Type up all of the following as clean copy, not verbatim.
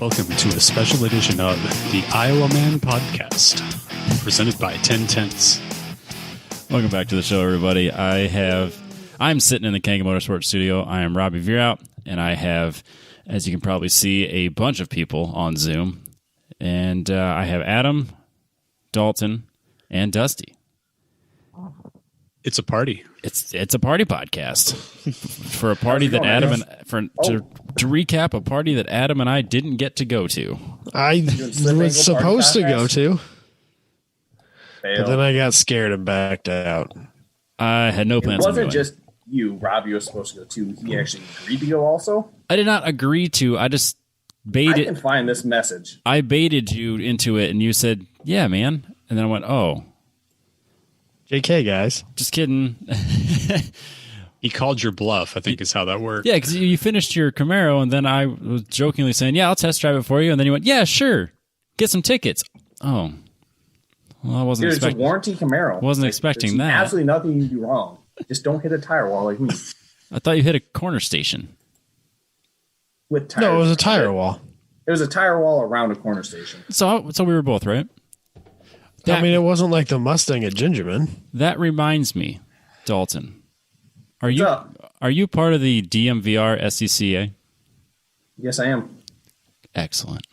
Welcome to a special edition of the Iowaman podcast, presented by 10 Tenths. Welcome back to the show, everybody. I'm sitting in the Kanga Motorsports studio. I am Robbie Veerout, and I have, as you can probably see, a bunch of people on Zoom. And I have Adam, Dalton, and Dusty. It's a party. It's a party podcast for a party that Adam to recap, a party that Adam and I didn't get to go to. I was supposed to go to, but then I got scared and backed out. I had no plans. It wasn't just you, Rob. You were supposed to go too. He actually agreed to go. Also, I did not agree to. I just baited. I can find this message. I baited you into it, and you said, "Yeah, man," and then I went, "Oh." JK, guys. Just kidding. He called your bluff, I think is how that worked. Yeah, because you finished your Camaro, and then I was jokingly saying, yeah, I'll test drive it for you. And then you went, yeah, sure. Get some tickets. Oh. Well, I wasn't expecting. It's a warranty Camaro. Wasn't expecting that. Absolutely nothing you do wrong. Just don't hit a tire wall like me. I thought you hit a corner station. With tires. No, it was a tire wall. It was a tire wall around a corner station. So we were both right. I mean, it wasn't like the Mustang at Gingerman. That reminds me, Dalton. Are you part of the DMVR SCCA? Yes, I am. Excellent.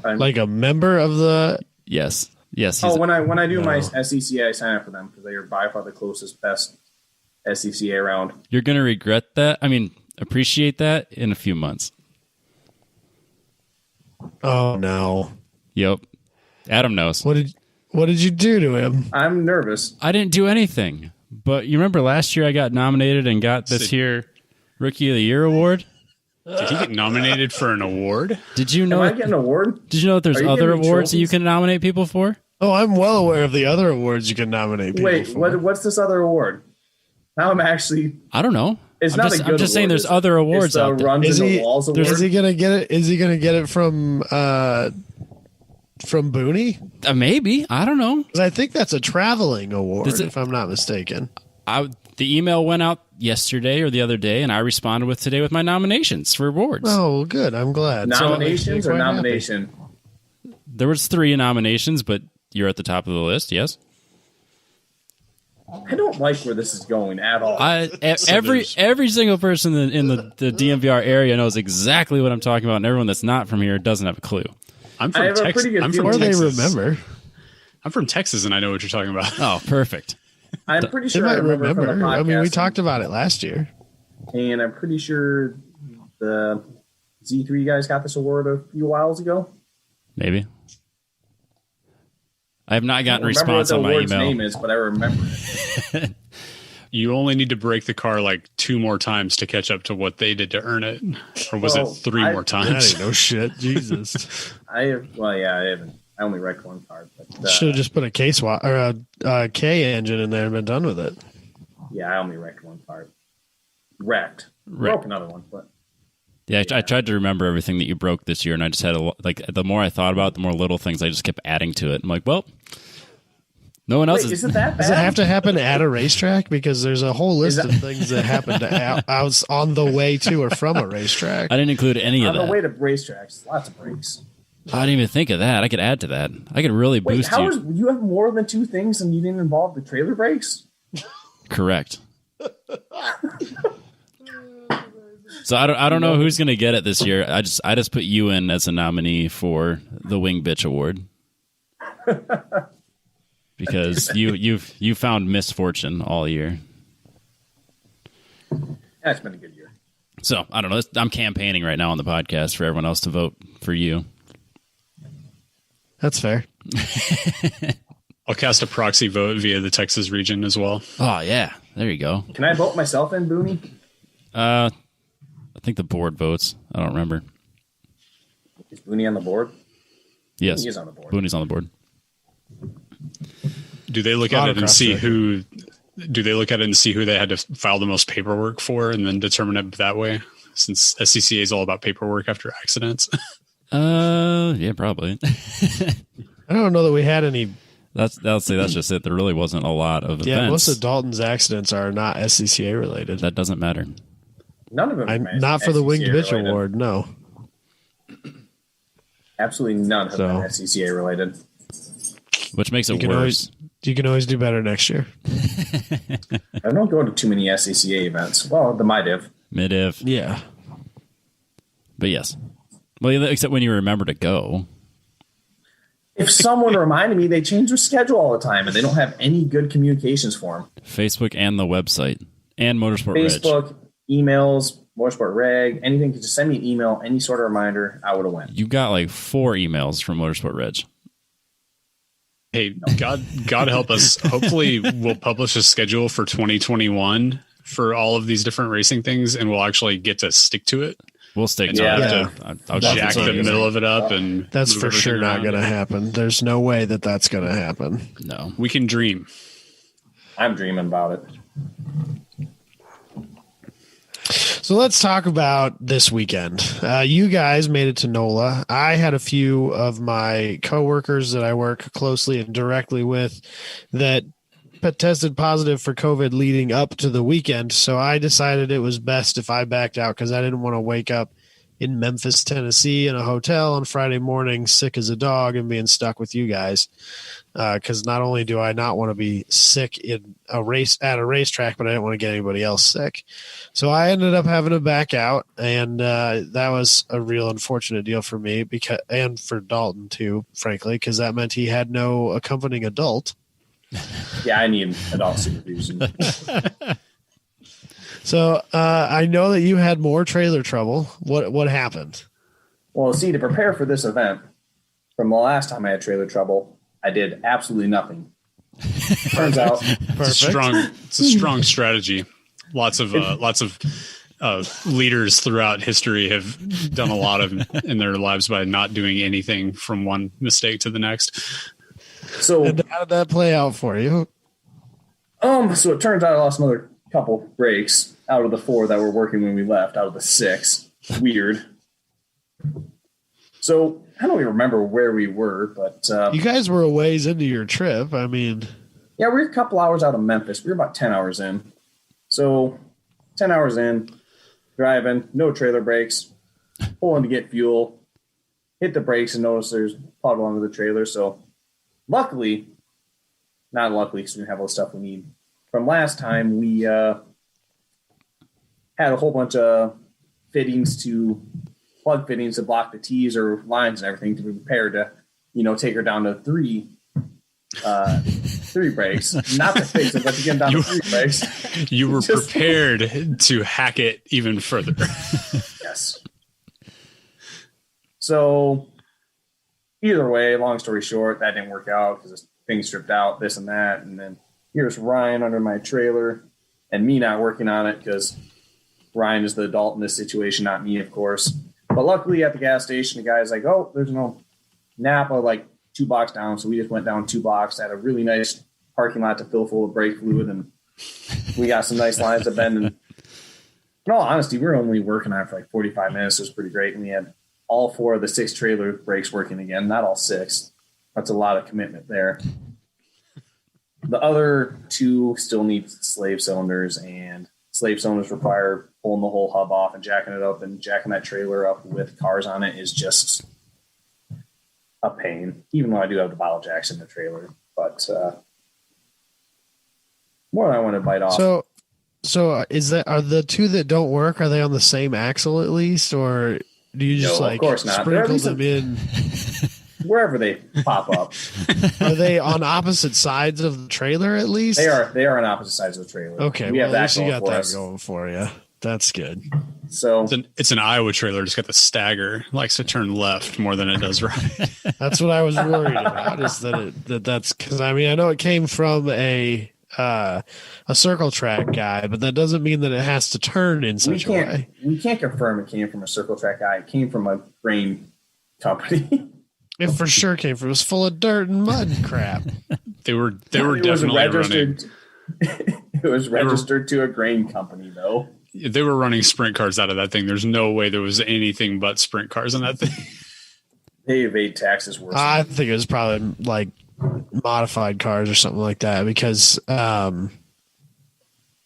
Like a member of the... Yes. When I do my SCCA, I sign up for them because they are by far the closest, best SCCA around. You're going to regret that. I mean, appreciate that in a few months. Oh, no. Yep. Adam knows. What did you do to him? I'm nervous. I didn't do anything. But you remember last year I got nominated and got this here Rookie of the Year award? Did he get nominated for an award? Did you know? Am I getting an award? Did you know that there's other awards that you can nominate people for? Oh, I'm well aware of the other awards you can nominate people for. Wait, what's this other award? Now I'm actually... I I It's not a good I'm just saying there's other awards out there. Is he going to get it? Is he going to get it from Booney? Maybe. I don't know. Because I think that's a traveling award, if I'm not mistaken. The email went out yesterday or the other day, and I responded today with my nominations for awards. Oh, good. I'm glad. Nominations or nomination? Happy. There was 3 nominations, but you're at the top of the list, yes? I don't like where this is going at all. Every single person in the DMVR area knows exactly what I'm talking about, and everyone that's not from here doesn't have a clue. I'm from Texas. They remember. I'm from Texas, and I know what you're talking about. Oh, perfect. I'm pretty sure I remember from the podcast. I mean, we talked about it last year. And I'm pretty sure the Z3 guys got this award a few whiles ago. Maybe. I have not gotten a response on my email. I don't remember what the award's name is, but I remember it. You only need to break the car like 2 more times to catch up to what they did to earn it. Or was it 3 more times? I didn't know shit. Jesus. I haven't. I only wrecked one car. But, should have just put a a K engine in there and been done with it. Yeah, I only wrecked one part. Wrecked. Broke another one, but... Yeah, I tried to remember everything that you broke this year, and I just had the more I thought about it, the more little things I just kept adding to it. I'm like, well, no one else is it that bad? Does it have to happen at a racetrack? Because there's a whole list of things that happen out on the way to or from a racetrack. I didn't include any of that. On the way to racetracks, lots of brakes. I didn't even think of that. I could add to that. I could really boost you. You have more than 2 things and you didn't involve the trailer brakes? Correct. So I don't know who's going to get it this year. I just put you in as a nominee for the Wing Bitch Award. Because you found misfortune all year. That's been a good year. So, I don't know. I'm campaigning right now on the podcast for everyone else to vote for you. That's fair. I'll cast a proxy vote via the Texas region as well. Oh, yeah. There you go. Can I vote myself in, Booney? I think the board votes. I don't remember. Is Booney on the board? Yes. He is on the board. Booney's on the board. Do they look at it and see who? Do they look at it and see who they had to file the most paperwork for, and then determine it that way? Since SCCA is all about paperwork after accidents. Yeah, probably. I don't know that we had any. That's just it. There really wasn't a lot of events. Yeah, most of Dalton's accidents are not SCCA related. That doesn't matter. None of them. Not for the Winged Bitch Award, no. Absolutely none have been SCCA related. Which makes it worse. You can always do better next year. I don't go to too many SCCA events. Well, the MIDIV. Mid-div. Yeah. But yes. Well, except when you remember to go. If someone reminded me, they change their schedule all the time, and they don't have any good communications for them. Facebook and the website. And Motorsport Facebook, Reg. emails, Motorsport Reg, anything. Just send me an email, any sort of reminder, I would have went. You got like 4 emails from Motorsport Reg. Hey, God help us. Hopefully we'll publish a schedule for 2021 for all of these different racing things, and we'll actually get to stick to it. We'll stick to it. I'll jack the middle of it up, and that's for sure not going to happen. There's no way that that's going to happen. No, we can dream. I'm dreaming about it. So let's talk about this weekend. You guys made it to NOLA. I had a few of my coworkers that I work closely and directly with that tested positive for COVID leading up to the weekend. So I decided it was best if I backed out because I didn't want to wake up in Memphis, Tennessee in a hotel on Friday morning, sick as a dog and being stuck with you guys. Because not only do I not want to be sick in a race at a racetrack, but I didn't want to get anybody else sick. So I ended up having to back out, and that was a real unfortunate deal for me and for Dalton too, frankly, because that meant he had no accompanying adult. Yeah, I need adult supervision. So I know that you had more trailer trouble. What happened? Well, see, to prepare for this event, from the last time I had trailer trouble, I did absolutely nothing. Turns out, it's a strong strategy. Lots of leaders throughout history have done a lot in their lives by not doing anything from one mistake to the next. So and how did that play out for you? So it turns out I lost another couple breaks out of the 4 that were working when we left, out of the 6. Weird. So I don't even remember where we were, but you guys were a ways into your trip. I mean, yeah, we were a couple hours out of Memphis. We were about 10 hours in. So 10 hours in, driving, no trailer brakes, pulling to get fuel, hit the brakes and notice there's puddle under the trailer. So luckily, not luckily because we didn't have all the stuff we need. From last time, we had a whole bunch of plug fittings to block the T's or lines and everything to be prepared to, take her down to 3 brakes. Not to fix it, but to get them down to 3 brakes. You were prepared to hack it even further. Yes. So either way, long story short, that didn't work out because things stripped out, this and that. And then here's Ryan under my trailer and me not working on it because Ryan is the adult in this situation, not me, of course. But luckily at the gas station, the guy's like, oh, there's no Napa, like 2 blocks down. So we just went down 2 blocks, had a really nice parking lot to fill full of brake fluid. And we got some nice lines to bend. And in all honesty, we were only working on it for like 45 minutes. It was pretty great. And we had all 4 of the 6 trailer brakes working again, not all 6. That's a lot of commitment there. The other 2 still need slave cylinders, and slave cylinders require pulling the whole hub off and jacking it up, and jacking that trailer up with cars on it is just a pain, even though I do have the bottle jacks in the trailer. But more than I want to bite off. So are the 2 that don't work, are they on the same axle at least, or do you just of course not. Sprinkle them in? Wherever they pop up. Are they on opposite sides of the trailer at least? They are on opposite sides of the trailer. Okay, we have at least that you got that us. going for you. That's good. So it's an Iowa trailer. It's got the stagger. It likes to turn left more than it does right. That's what I was worried about. Is that's because I know it came from a circle track guy, but that doesn't mean that it has to turn in such a way. We can't confirm it came from a circle track guy. It came from a grain company. It for sure came from. It was full of dirt and mud crap. They were definitely running. It was registered to a grain company, though. They were running sprint cars out of that thing. There's no way there was anything but sprint cars in that thing. They evade taxes worse. I think it was probably like modified cars or something like that because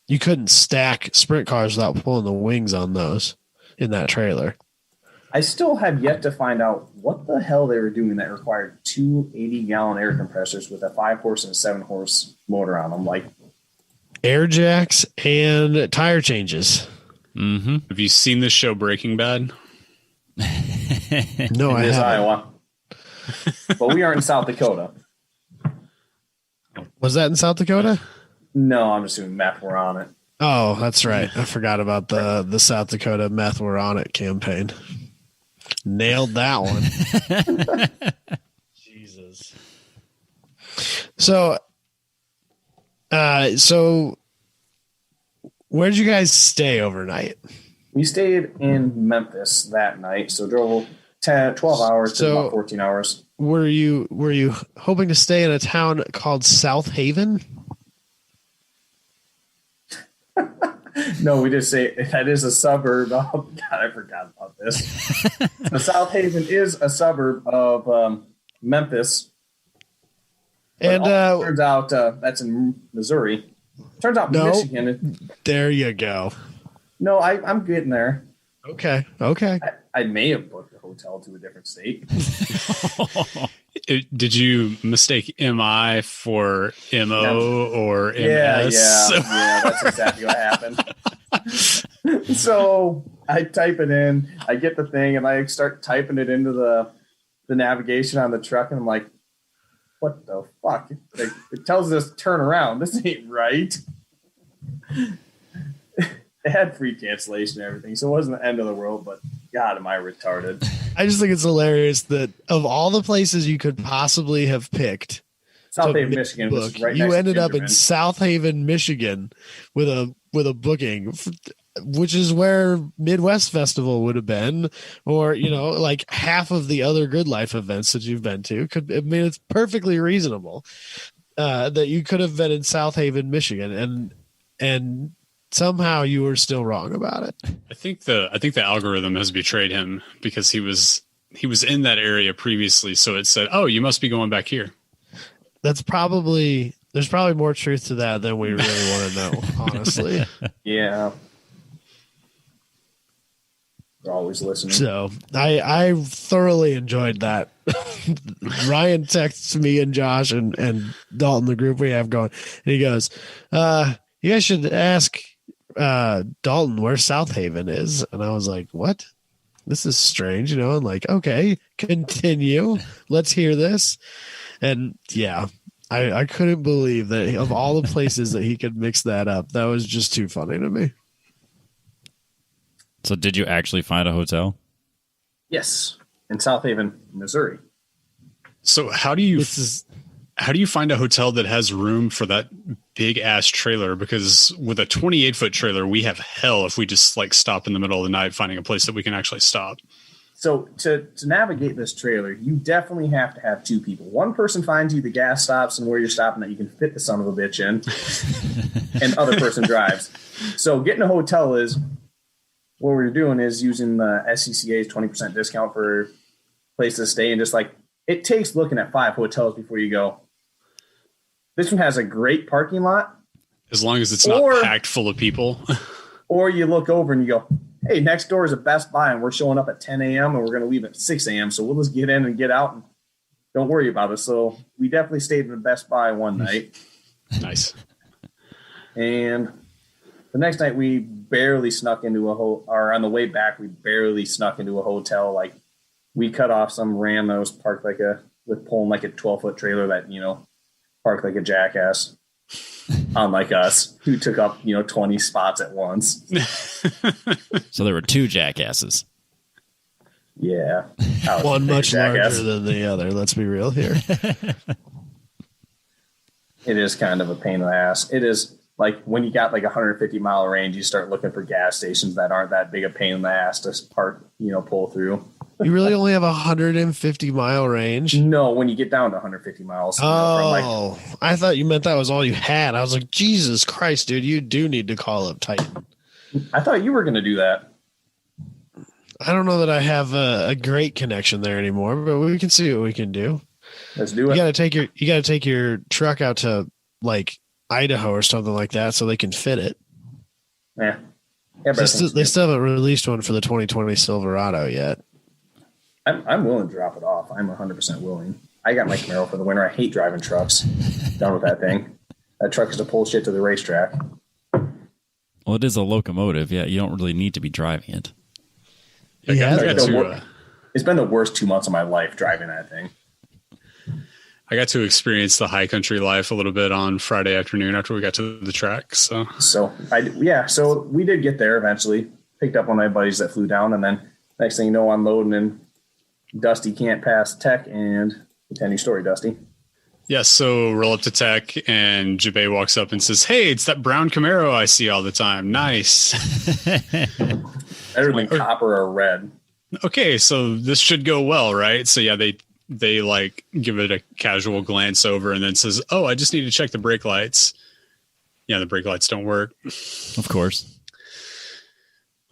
you couldn't stack sprint cars without pulling the wings on those in that trailer. I still have yet to find out what the hell they were doing that required two 80-gallon air compressors with a 5-horse and a 7-horse motor on them. Like air jacks and tire changes. Mm-hmm. Have you seen this show Breaking Bad? No, I it is haven't. Iowa, but we aren't in South Dakota. Was that in South Dakota? No, I'm assuming meth were on it. Oh, that's right. I forgot about the South Dakota meth we're on it campaign. Nailed that one. Jesus. So where'd you guys stay overnight? We stayed in Memphis that night, so drove 12 hours to about 14 hours. Were you hoping to stay in a town called South Haven? No, we just say that is a suburb of, God, I forgot about this. So South Haven is a suburb of Memphis. And turns out that's in Missouri. Turns out no, Michigan. There you go. No, I'm getting there. Okay. I may have booked a hotel to a different state. Did you mistake MI for MO or MS? Yeah, that's exactly what happened. So I type it in, I get the thing, and I start typing it into the navigation on the truck, and I'm like, what the fuck? Like, it tells us turn around. This ain't right. It had free cancellation and everything, so it wasn't the end of the world, but God, am I retarded. I just think it's hilarious that of all the places you could possibly have picked, South Haven, Michigan was right you next ended to up in Gingerman. South Haven, Michigan with a booking, which is where Midwest Festival would have been, or, you know, like half of the other Gridlife events that you've been to. It's perfectly reasonable that you could have been in South Haven, Michigan, and somehow you were still wrong about it. I think the algorithm has betrayed him because he was in that area previously, so it said, "Oh, you must be going back here." There's probably more truth to that than we really want to know, honestly. Yeah. They're always listening. So I thoroughly enjoyed that. Ryan texts me and Josh and Dalton, the group we have going, and he goes, you guys should ask Dalton where South Haven is. And I was like, what? This is strange, you know? And like, okay, continue. Let's hear this. And yeah, I couldn't believe that of all the places that he could mix that up. That was just too funny to me. So did you actually find a hotel? Yes, in South Haven, Missouri. So how do you find a hotel that has room for that big ass trailer? Because with a 28-foot trailer, we have hell if we just like stop in the middle of the night finding a place that we can actually stop. So to navigate this trailer, you definitely have to have two people. One person finds you the gas stops and where you're stopping that you can fit the son of a bitch in, and other person drives. So getting a hotel is, what we're doing is using the SCCA's 20% discount for places to stay, and just like, it takes looking at 5 hotels before you go, this one has a great parking lot. As long as it's not packed full of people. Or you look over and you go, hey, next door is a Best Buy, and we're showing up at 10 a.m. and we're going to leave at 6 a.m. So we'll just get in and get out and don't worry about it. So we definitely stayed in a Best Buy one night. Nice. And the next night we barely snuck into or on the way back, we barely snuck into a hotel. Like, we cut off some ram that was parked pulling like a 12-foot trailer that, you know, parked like a jackass. Unlike us, who took up, 20 spots at once. So there were 2 jackasses. Yeah. One much larger than the other. Let's be real here. It is kind of a pain in the ass. It is like when you got like 150-mile range, you start looking for gas stations that aren't that big a pain in the ass to park, pull through. You really only have 150-mile range? No, when you get down to 150 miles. Oh, I thought you meant that was all you had. I was like, Jesus Christ, dude, you do need to call up Titan. I thought you were going to do that. I don't know that I have a great connection there anymore, but we can see what we can do. Let's do it. You got to take your truck out to like Idaho or something like that so they can fit it. Yeah. They still haven't released one for the 2020 Silverado yet. I'm willing to drop it off. I'm 100% willing. I got my Camaro for the winter. I hate driving trucks. Done with that thing. That truck is to pull shit to the racetrack. Well, it is a locomotive. Yeah, you don't really need to be driving it. It's been the worst 2 months of my life driving that thing. I got to experience the high country life a little bit on Friday afternoon after we got to the track. So we did get there eventually. Picked up one of my buddies that flew down, and then next thing you know, unloading, and Dusty can't pass tech, and continue story, Dusty. Yeah, so roll up to tech, and Jabay walks up and says, "Hey, it's that brown Camaro I see all the time. Nice." Better than copper or red. Okay, so this should go well, right? So yeah, they like give it a casual glance over and then says, "Oh, I just need to check the brake lights." Yeah, the brake lights don't work. Of course.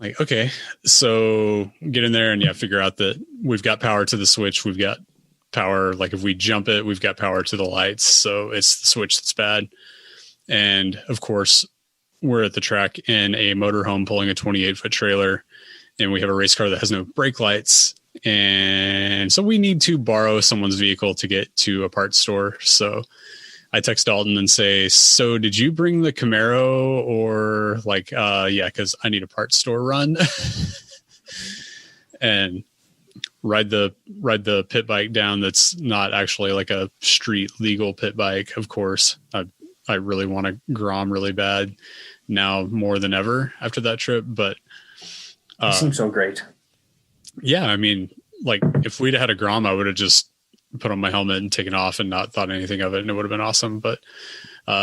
Like, okay, so get in there and figure out that we've got power to the switch. We've got power. Like if we jump it, we've got power to the lights. So it's the switch that's bad. And of course, we're at the track in a motorhome pulling a 28-foot trailer, and we have a race car that has no brake lights. And so we need to borrow someone's vehicle to get to a parts store. So I text Dalton and say, "So did you bring the Camaro?" Or like, yeah, because I need a parts store run. And ride the pit bike down. That's not actually like a street legal pit bike. Of course, I really want to Grom really bad now more than ever after that trip. But it seems so great. Yeah, I mean, like if we'd had a Grom, I would have just put on my helmet and taken off and not thought anything of it, and it would have been awesome. But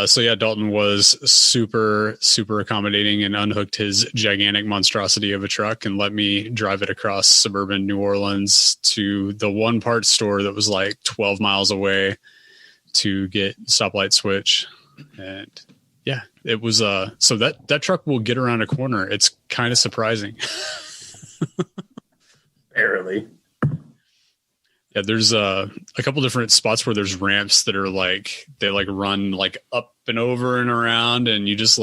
so yeah, Dalton was super, super accommodating and unhooked his gigantic monstrosity of a truck and let me drive it across suburban New Orleans to the one parts store that was like 12 miles away to get stoplight switch. And yeah, it was so that truck will get around a corner. It's kind of surprising. Barely. Yeah, there's a couple different spots where there's ramps that are like they like run like up and over and around, and you just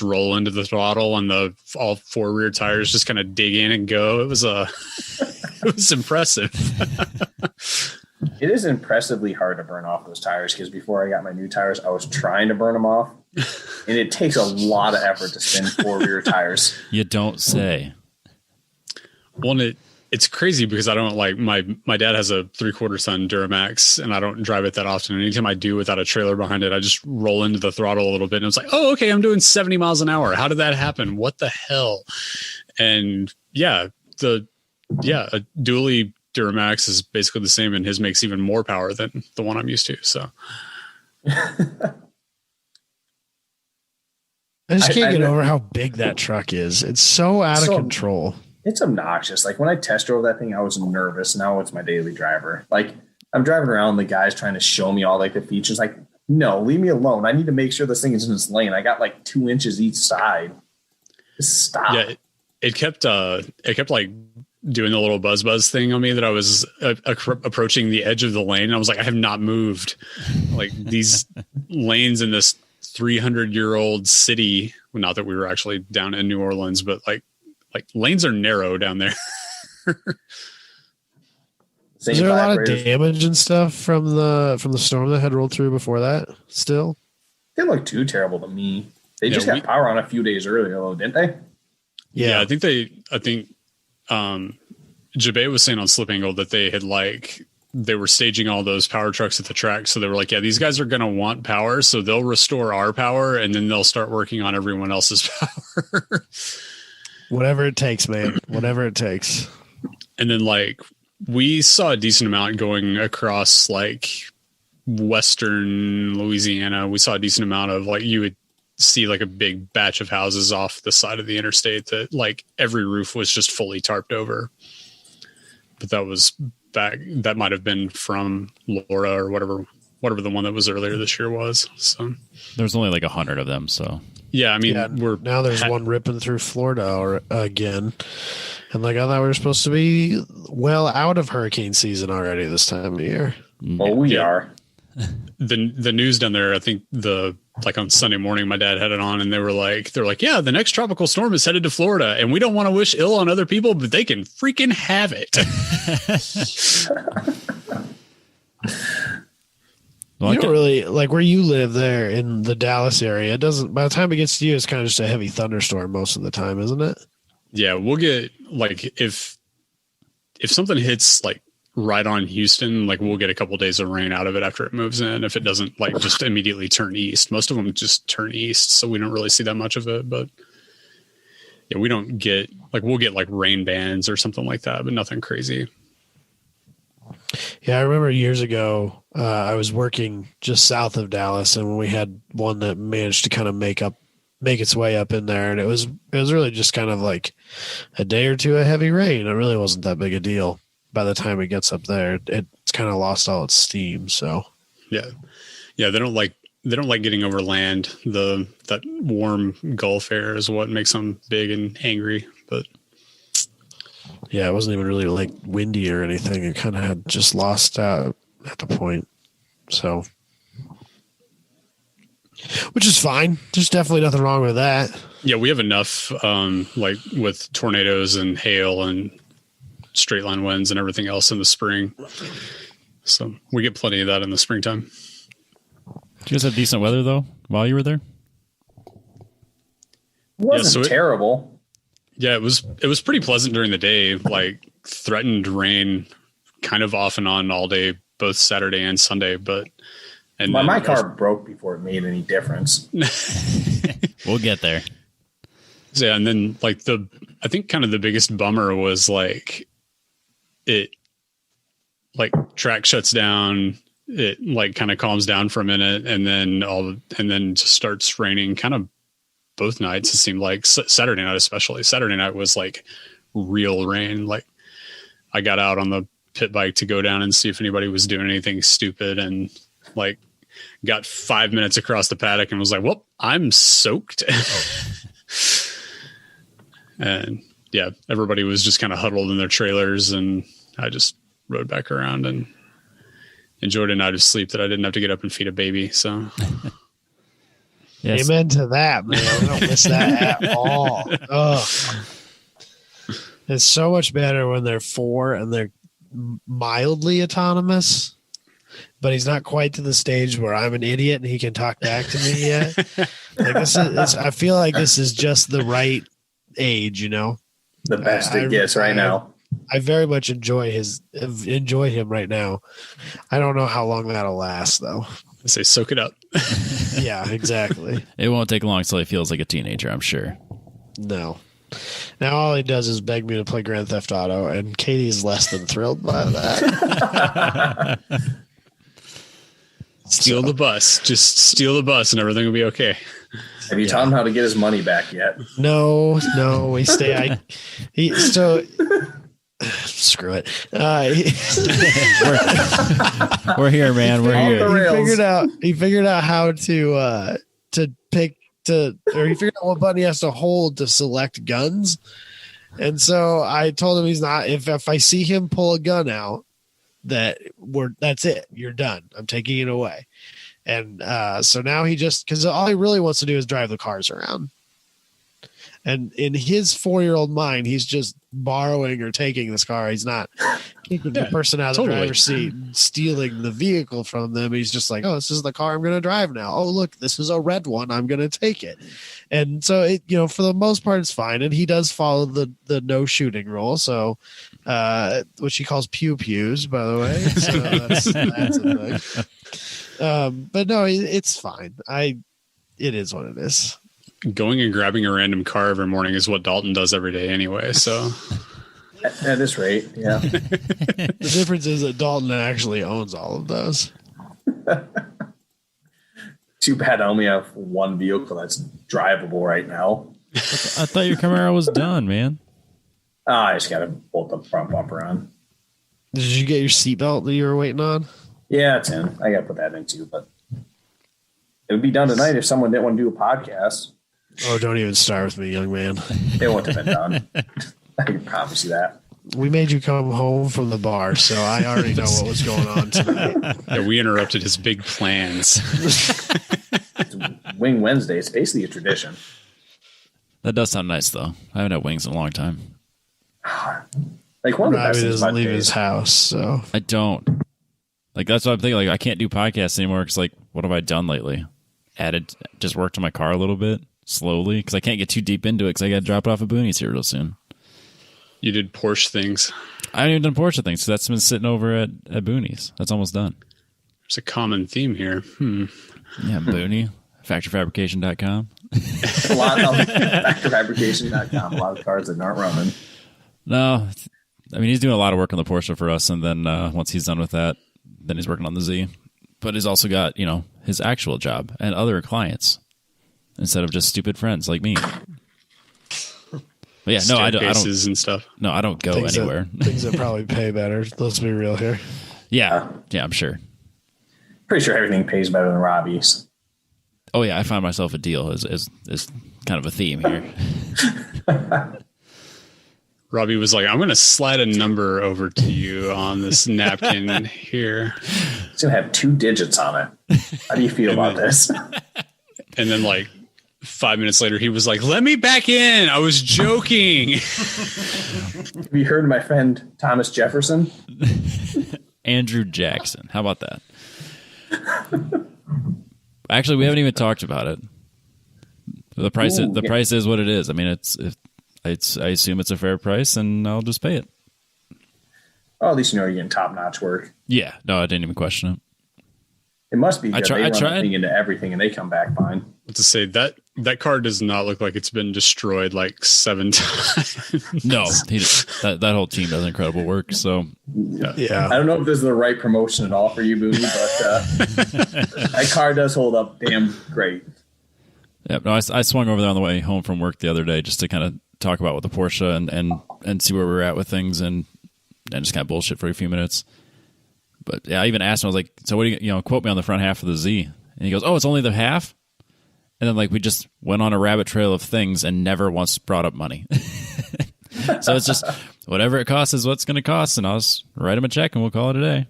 roll into the throttle and all four rear tires just kind of dig in and go. It was it was impressive. It is impressively hard to burn off those tires because before I got my new tires, I was trying to burn them off, and it takes a lot of effort to spin four rear tires. You don't say. Well, it's crazy because I don't like my dad has a 3/4 ton Duramax, and I don't drive it that often. Anytime I do without a trailer behind it, I just roll into the throttle a little bit, and it's like, oh, okay, I'm doing 70 miles an hour. How did that happen? What the hell? And yeah, a dually Duramax is basically the same, and his makes even more power than the one I'm used to. So I just can't get over how big that truck is. It's so out of control. It's obnoxious. Like when I test drove that thing, I was nervous. Now it's my daily driver. Like I'm driving around, the guy's trying to show me all like the features. Like, no, leave me alone. I need to make sure this thing is in its lane. I got like 2 inches each side. Just stop. Yeah, it kept like doing the little buzz thing on me that I was approaching the edge of the lane. And I was like, I have not moved. Like these lanes in this 300-year-old city. Well, not that we were actually down in New Orleans, but like lanes are narrow down there. Is there a lot of damage and stuff from the storm that had rolled through before that still? They didn't look too terrible to me. They just got power on a few days earlier though, didn't they? Yeah, I think Jabay was saying on Slip Angle that they were staging all those power trucks at the track. So they were like, yeah, these guys are going to want power. So they'll restore our power and then they'll start working on everyone else's power. Whatever it takes, man. Whatever it takes. And then like we saw a decent amount going across like Western Louisiana. We saw a decent amount of like, you would see like a big batch of houses off the side of the interstate that like every roof was just fully tarped over. But that might have been from Laura or whatever the one that was earlier this year was. So there's only like 100 of them. So yeah, I mean, there's one ripping through Florida again. And like, I thought we were supposed to be well out of hurricane season already this time of year. Well, we are. the news down there, I think on Sunday morning, my dad had it on and they're like, yeah, the next tropical storm is headed to Florida and we don't want to wish ill on other people, but they can freaking have it. You don't really like where you live there in the Dallas area. It doesn't, by the time it gets to you, it's kind of just a heavy thunderstorm most of the time, isn't it? Yeah. We'll get like, if something hits like right on Houston, like we'll get a couple days of rain out of it after it moves in. If it doesn't like just immediately turn east, most of them just turn east. So we don't really see that much of it, but yeah, we don't get like, we'll get like rain bands or something like that, but nothing crazy. Yeah. I remember years ago, I was working just south of Dallas and we had one that managed to kind of make its way up in there. And it was really just kind of like a day or two of heavy rain. It really wasn't that big a deal. By the time it gets up there, it's kind of lost all its steam. So yeah. They don't like getting over land. That warm Gulf air is what makes them big and angry. But yeah, it wasn't even really like windy or anything. It kind of had just lost out at the point. So, which is fine. There's definitely nothing wrong with that. Yeah, we have enough like with tornadoes and hail and straight line winds and everything else in the spring. So we get plenty of that in the springtime. Did you guys have decent weather though while you were there? Wasn't terrible. Yeah, it was pretty pleasant during the day, like threatened rain kind of off and on all day, both Saturday and Sunday, but my car broke before it made any difference. We'll get there. Yeah, and then like I think kind of the biggest bummer was like it like track shuts down, it like kind of calms down for a minute and then just starts raining kind of both nights. It seemed like Saturday night, especially Saturday night was like real rain. Like I got out on the pit bike to go down and see if anybody was doing anything stupid and like got 5 minutes across the paddock and was like, well, I'm soaked. And yeah, everybody was just kind of huddled in their trailers and I just rode back around and enjoyed a night of sleep that I didn't have to get up and feed a baby. So yes. Amen to that, man. I don't miss that at all. Ugh. It's so much better when they're 4 and they're mildly autonomous, but he's not quite to the stage where I'm an idiot and he can talk back to me yet. Like I feel like this is just the right age, you know, the best it gets right now. I very much enjoy him right now. I don't know how long that'll last though. I say soak it up. Yeah, exactly. It won't take long till he feels like a teenager, I'm sure. No. Now all he does is beg me to play Grand Theft Auto, and Katie's less than thrilled by that. Steal the bus. Just steal the bus and everything will be okay. Have you taught him how to get his money back yet? No, we stay. Screw it. We're here, man. We're here. He figured out how to pick or he figured out what button he has to hold to select guns. And so I told him he's not. If I see him pull a gun out, that's it. You're done. I'm taking it away. And so now because all he really wants to do is drive the cars around. And in his 4-year-old mind, he's just borrowing or taking this car. He's not kicking the person out of the driver's seat and stealing the vehicle from them. He's just like, oh, this is the car I'm going to drive now. Oh, look, this is a red one. I'm going to take it. And so, for the most part, it's fine. And he does follow the no shooting rule. So, which he calls pew-pews, by the way. So that's a thing. But no, it's fine. It is what it is. Going and grabbing a random car every morning is what Dalton does every day anyway. So at this rate, yeah. The difference is that Dalton actually owns all of those. Too bad I only have one vehicle that's drivable right now. I thought your Camaro was done, man. I just got to bolt the front bumper on. Did you get your seatbelt that you were waiting on? Yeah, it's in. I got to put that in too, but it would be done tonight if someone didn't want to do a podcast. Oh, don't even start with me, young man. It wouldn't have been done. I can promise you that. we made you come home from the bar, so I already know what was going on tonight. Yeah, we interrupted his big plans. It's Wing Wednesday. It's basically a tradition. That does sound nice, though. I haven't had wings in a long time. Like one of the Robbie best things doesn't about leave days. his house, so I don't. Like, that's what I'm thinking. Like, I can't do podcasts anymore because, like, what have I done lately? Just worked on my car a little bit slowly because I can't get too deep into it because I got to drop it off at Boonies here real soon. You did Porsche things. I haven't even done Porsche things, so that's been sitting over at Boonies. That's almost done. There's a common theme here. Yeah, Boonie, factoryfabrication.com. A lot of factorfabrication.com. A lot of cars that aren't running. No, I mean, he's doing a lot of work on the Porsche for us, and then once he's done with that, then he's working on the Z. But he's also got, his actual job and other clients instead of just stupid friends like me. But yeah, no, I don't. And stuff. No, I don't go anywhere. Things that probably pay better. Let's be real here. Yeah, I'm sure. Pretty sure everything pays better than Robbie's. Oh yeah, I find myself a deal is kind of a theme here. Robbie was like, I'm going to slide a number over to you on this napkin here. It's going to have 2 digits on it. How do you feel about this? And then, like, 5 minutes later, he was like, let me back in. I was joking. Have you heard of my friend Thomas Jefferson? Andrew Jackson. How about that? Actually, we haven't even talked about it. The price is what it is. I mean, I assume it's a fair price, and I'll just pay it. Oh, at least you know you're getting top-notch work. Yeah, no, I didn't even question it. It must be good. I They run tried. the thing into everything, and they come back fine. To say that car does not look like it's been destroyed like 7 times. No, that whole team does incredible work. So Yeah. I don't know if this is the right promotion at all for you, Booney, but that car does hold up damn great. yeah, no, I swung over there on the way home from work the other day just to kind of talk about with the Porsche and see where we were at with things and just kind of bullshit for a few minutes. But yeah, I even asked him, I was like, so what do you quote me on the front half of the Z? And he goes, oh, it's only the half? And then, like, we just went on a rabbit trail of things and never once brought up money. So it's just whatever it costs is what's going to cost, and I'll just write him a check and we'll call it a day.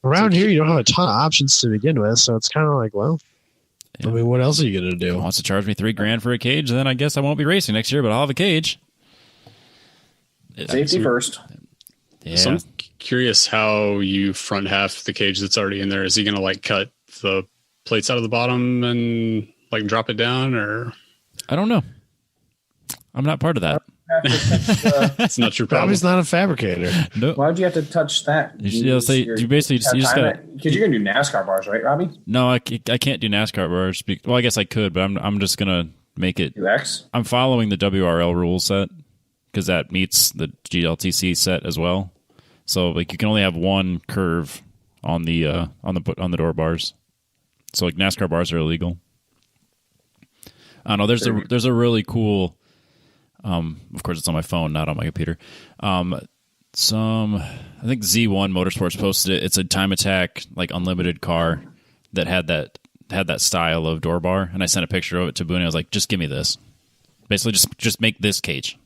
Around here, you don't have a ton of options to begin with, so it's kind of like, well, Yeah. I mean, what else are you going to He do? wants to charge me $3,000 for a cage, then I guess I won't be racing next year, but I'll have a cage. Safety first. Yeah. So I'm curious how you front half the cage that's already in there. Is he going to like cut the plates out of the bottom and like drop it down, or I don't know. I'm not part of that. it's not your problem? Robbie's not a fabricator. No. Why would you have to touch that? You basically just got because you're gonna do NASCAR bars, right, Robbie? No, I can't do NASCAR bars. Well, I guess I could, but I'm just gonna make it. Do X. I'm following the WRL rule set because that meets the GLTC set as well. So like you can only have one curve on the door bars. So like NASCAR bars are illegal. I don't know. There's a really cool. Of course, it's on my phone, not on my computer. I think Z1 Motorsports posted it. It's a Time Attack like unlimited car that had that style of door bar, and I sent a picture of it to Boone. I was like, just give me this. Basically, just make this cage.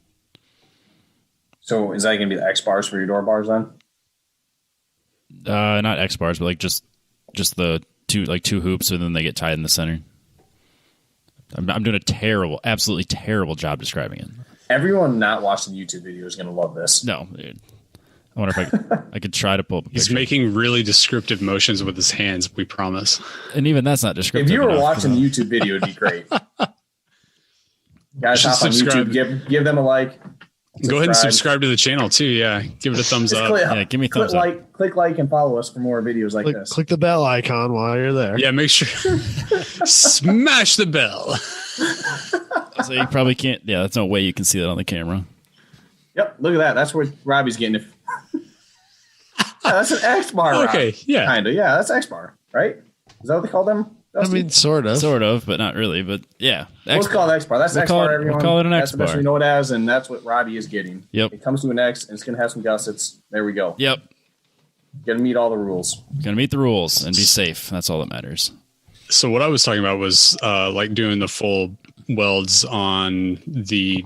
So is that going to be the X bars for your door bars then? Not X bars, but like just the two hoops, and then they get tied in the center. I'm doing a absolutely terrible job describing it. Everyone not watching the YouTube video is going to love this. No, dude. I wonder if I could try to pull up a He's picture. making really descriptive motions with his hands, we promise. And even that's not descriptive If you were enough. watching the YouTube video, it'd be great. Guys, hop on subscribe. YouTube. Give them a like. Go ahead and subscribe to the channel too. Yeah, give it a thumbs Just up. Yeah, give me a thumbs up. Click like and follow us for more videos like this. Click the bell icon while you're there. Yeah, make sure smash the bell. So you probably can't. Yeah, that's no way you can see that on the camera. Yep, look at that. That's where Robbie's getting it. Yeah, that's an X bar. Okay, yeah. Kind of. Yeah, that's X bar, right? Is that what they call them? I mean, sort of. Sort of, but not really. But yeah, Let's call it X bar. That's We'll X call bar, it- everyone. we'll call it an That's X the best bar. we know it as, and that's what Robbie is getting. Yep. It comes to an X, and it's going to have some gussets. There we go. Yep. Got to meet all the rules. Gonna meet the rules and be safe. That's all that matters. So what I was talking about was like doing the full welds on the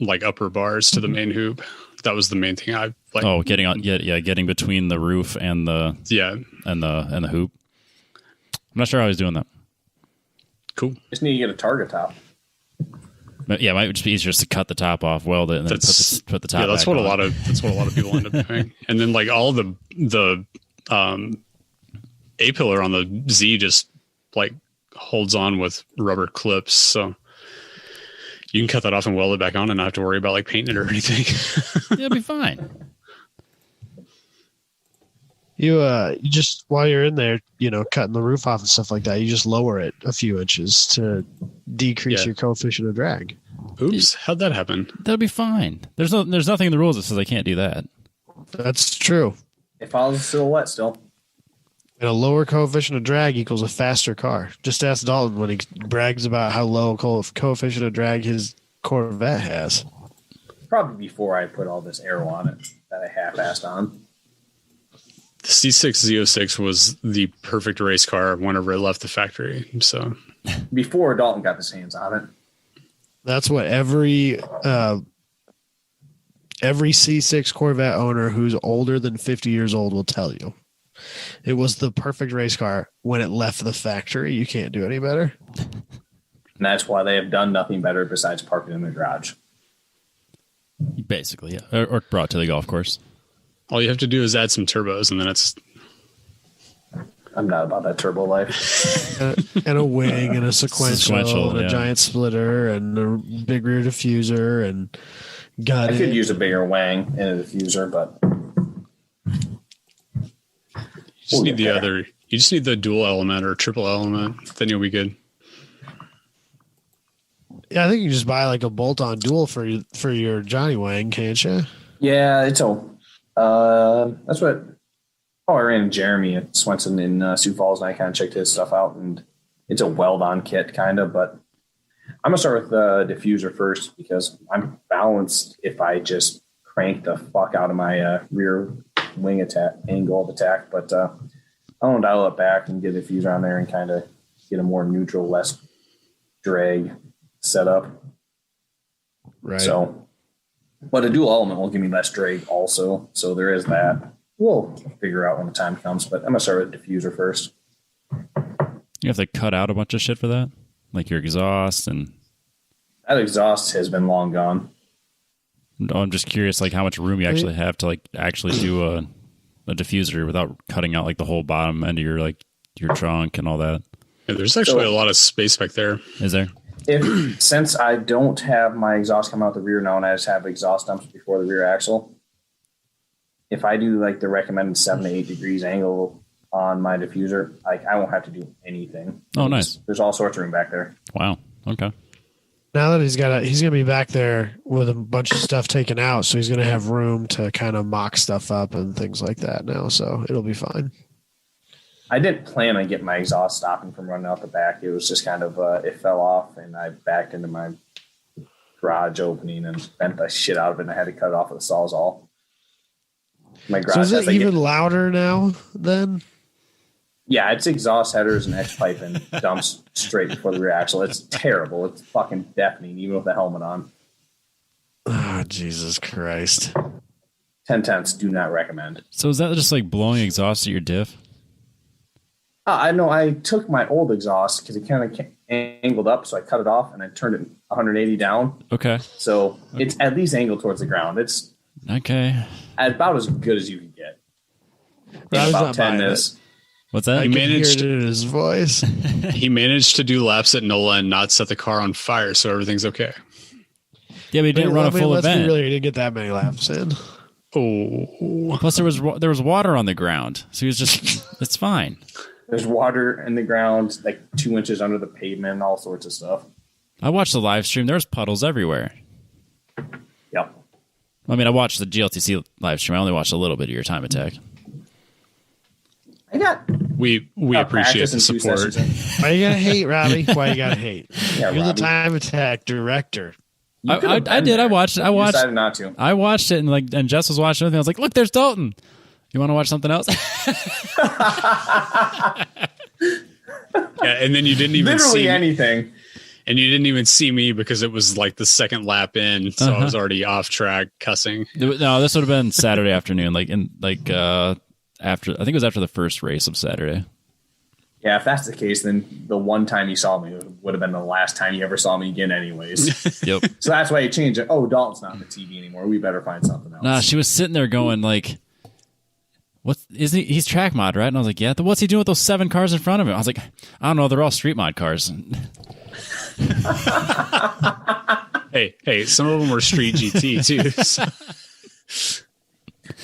like upper bars to the main hoop. that was the main thing. I like. Oh, getting between the roof and the and the hoop. I'm not sure how he's doing that. Cool. Just need to get a target top. But yeah, it might just be easier just to cut the top off, weld it, and then put the top. Yeah, that's back what on. a lot of people end up doing. And then like all the A pillar on the Z just like holds on with rubber clips, so you can cut that off and weld it back on and not have to worry about like painting it or anything. Yeah, it'll be fine. You just while you're in there, cutting the roof off and stuff like that, you just lower it a few inches to decrease your coefficient of drag. Oops, how'd that happen? That'll be fine. There's nothing in the rules that says I can't do that. That's true. It follows the silhouette still. And a lower coefficient of drag equals a faster car. Just ask Dalton when he brags about how low coefficient of drag his Corvette has. Probably before I put all this aero on it that I half-assed on. The C6 Z06 was the perfect race car whenever it left the factory. So before Dalton got his hands on it. That's what every C6 Corvette owner who's older than 50 years old will tell you. It was the perfect race car when it left the factory. You can't do any better. And that's why they have done nothing better besides parking in the garage. Basically, yeah. Or brought to the golf course. all you have to do is add some turbos, and then it's. I'm not about that turbo life. And a wing and a sequential and a giant splitter and a big rear diffuser and I could use a bigger wang and a diffuser, but you just need the other. You just need the dual element or triple element. Then you'll be good. Yeah, I think you can just buy like a bolt-on dual for your Johnny Wang, can't you? Yeah, it's a. That's what. Oh, I ran Jeremy at Swenson in Sioux Falls, and I kind of checked his stuff out, and it's a weld-on kit, kind of. But I'm gonna start with the diffuser first because I'm balanced if I just crank the fuck out of my rear wing attack angle of attack. But I want to dial it back and get a diffuser on there and kind of get a more neutral, less drag setup. Right. So, but a dual element will give me less drag also. So there is that. We'll figure out when the time comes, but I'm going to start with diffuser first. You have to cut out a bunch of shit for that? Like your exhaust and... That exhaust has been long gone. I'm just curious, like how much room you actually have to like actually do a diffuser without cutting out like the whole bottom end of your trunk and all that. Yeah, there's actually a lot of space back there. Is there? Since I don't have my exhaust come out the rear now and I just have exhaust dumps before the rear axle, if I do like the recommended 7 to 8 degrees angle on my diffuser, like I won't have to do anything. Oh, nice. There's all sorts of room back there. Wow. Okay. Now that he's going to be back there with a bunch of stuff taken out, so he's going to have room to kind of mock stuff up and things like that now, so it'll be fine. I didn't plan on getting my exhaust stopping from running out the back. It was just kind of, it fell off and I backed into my garage opening and bent the shit out of it and I had to cut it off with a Sawzall. My garage. So is it even louder now then? Yeah, it's exhaust headers and X pipe and dumps straight before the rear axle. It's terrible. It's fucking deafening, even with the helmet on. Oh, Jesus Christ. 10/10s do not recommend. So is that just like blowing exhaust at your diff? I know. I took my old exhaust because it kind of angled up, so I cut it off and I turned it 180 down. Okay. So it's at least angled towards the ground. It's okay. About as good as you can get. In about 10 minutes. What's that? I managed it in his voice. He managed to do laps at NOLA and not set the car on fire, so everything's okay. Yeah, but he didn't run a full event. He didn't get that many laps in. Oh. Plus, there was water on the ground, so he was just it's fine. There's water in the ground, like 2 inches under the pavement, all sorts of stuff. I watched the live stream. There's puddles everywhere. Yep. I mean, I watched the GLTC live stream. I only watched a little bit of your time attack. We appreciate the support. Why you gotta hate, Robbie? Why you gotta hate? Yeah, You're Robbie. the time attack director. I did. I watched it. You decided not to. I watched it, and Jess was watching it. I was like, "Look, there's Dalton. You want to watch something else?" Yeah, and then you didn't even Literally see anything. and you didn't even see me because it was like the second lap in, so I was already off track cussing. No, this would have been Saturday afternoon, after, I think it was after the first race of Saturday. Yeah, if that's the case, then the one time you saw me would have been the last time you ever saw me again anyways. Yep. So that's why you changed it. Oh, Dalton's not on the TV anymore. We better find something else. Nah, she was sitting there going like, he's track mod, right? And I was like, yeah, what's he doing with those 7 cars in front of him? I was like, I don't know, they're all street mod cars. Hey, some of them were street GT too. So.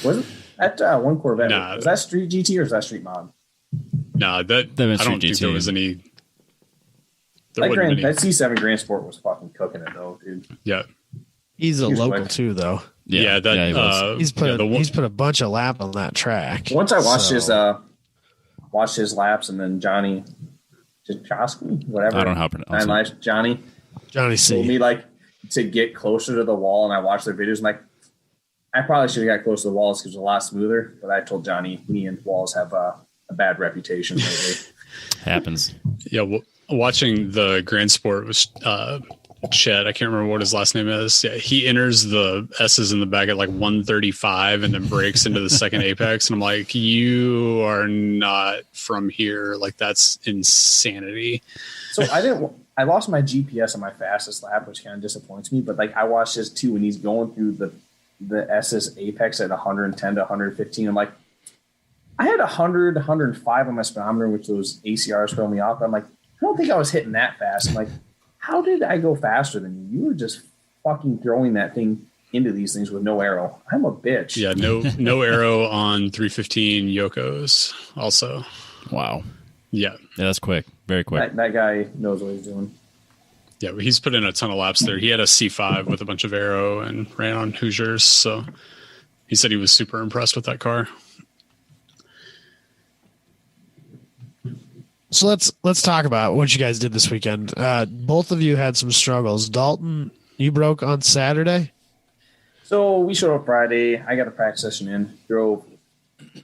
Wasn't that one Corvette? Nah, was that street GT or was that street mod? No, I don't think there was any. That C7 Grand Sport was fucking cooking it though, dude. Yeah, he's a local too, though. Yeah, he's put a bunch of lap on that track. Once I watched his laps, and then Johnny Jaskowski, whatever. I don't know how to pronounce it. Johnny C. told me like to get closer to the wall, and I watched their videos. I'm like, I probably should have got close to the walls because it was a lot smoother. But I told Johnny, me and walls have a bad reputation lately. Happens. Yeah, watching the Grand Sport was Chet. I can't remember what his last name is. Yeah, he enters the S's in the back at like 135 and then breaks into the second apex. And I'm like, you are not from here. Like, that's insanity. So I lost my GPS on my fastest lap, which kind of disappoints me. But like, I watched his too when he's going through the S's apex at 110 to 115. I'm like, I had 100, 105 on my speedometer, which those ACRs throw me off. I'm like, I don't think I was hitting that fast. I'm like, how did I go faster than you? You were just fucking throwing that thing into these things with no arrow. I'm a bitch. Yeah, no arrow on 315 Yokos also. Wow. Yeah, that's quick. Very quick. That guy knows what he's doing. Yeah, he's put in a ton of laps there. He had a C5 with a bunch of arrow and ran on Hoosiers. So he said he was super impressed with that car. So let's talk about what you guys did this weekend. Both of you had some struggles. Dalton, you broke on Saturday? So we showed up Friday. I got a practice session in. Drove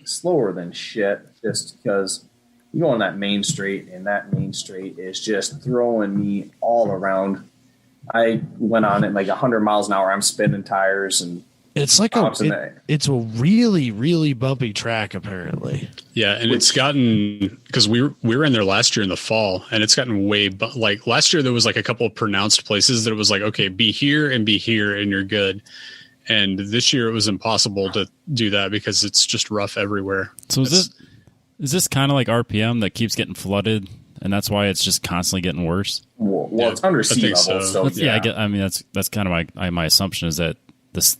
slower than shit just because you go on that main straight, and that main straight is just throwing me all around. I went on it like 100 miles an hour. I'm spinning tires and it's like it's a really, really bumpy track apparently. Yeah, and it's gotten, because we were in there last year in the fall, and it's gotten way like last year there was like a couple of pronounced places that it was like, okay, be here, and you're good. And this year it was impossible to do that because it's just rough everywhere. So is this kind of like RPM that keeps getting flooded, and that's why it's just constantly getting worse? Well, it's under sea level, so yeah. I mean, that's kind of my assumption is that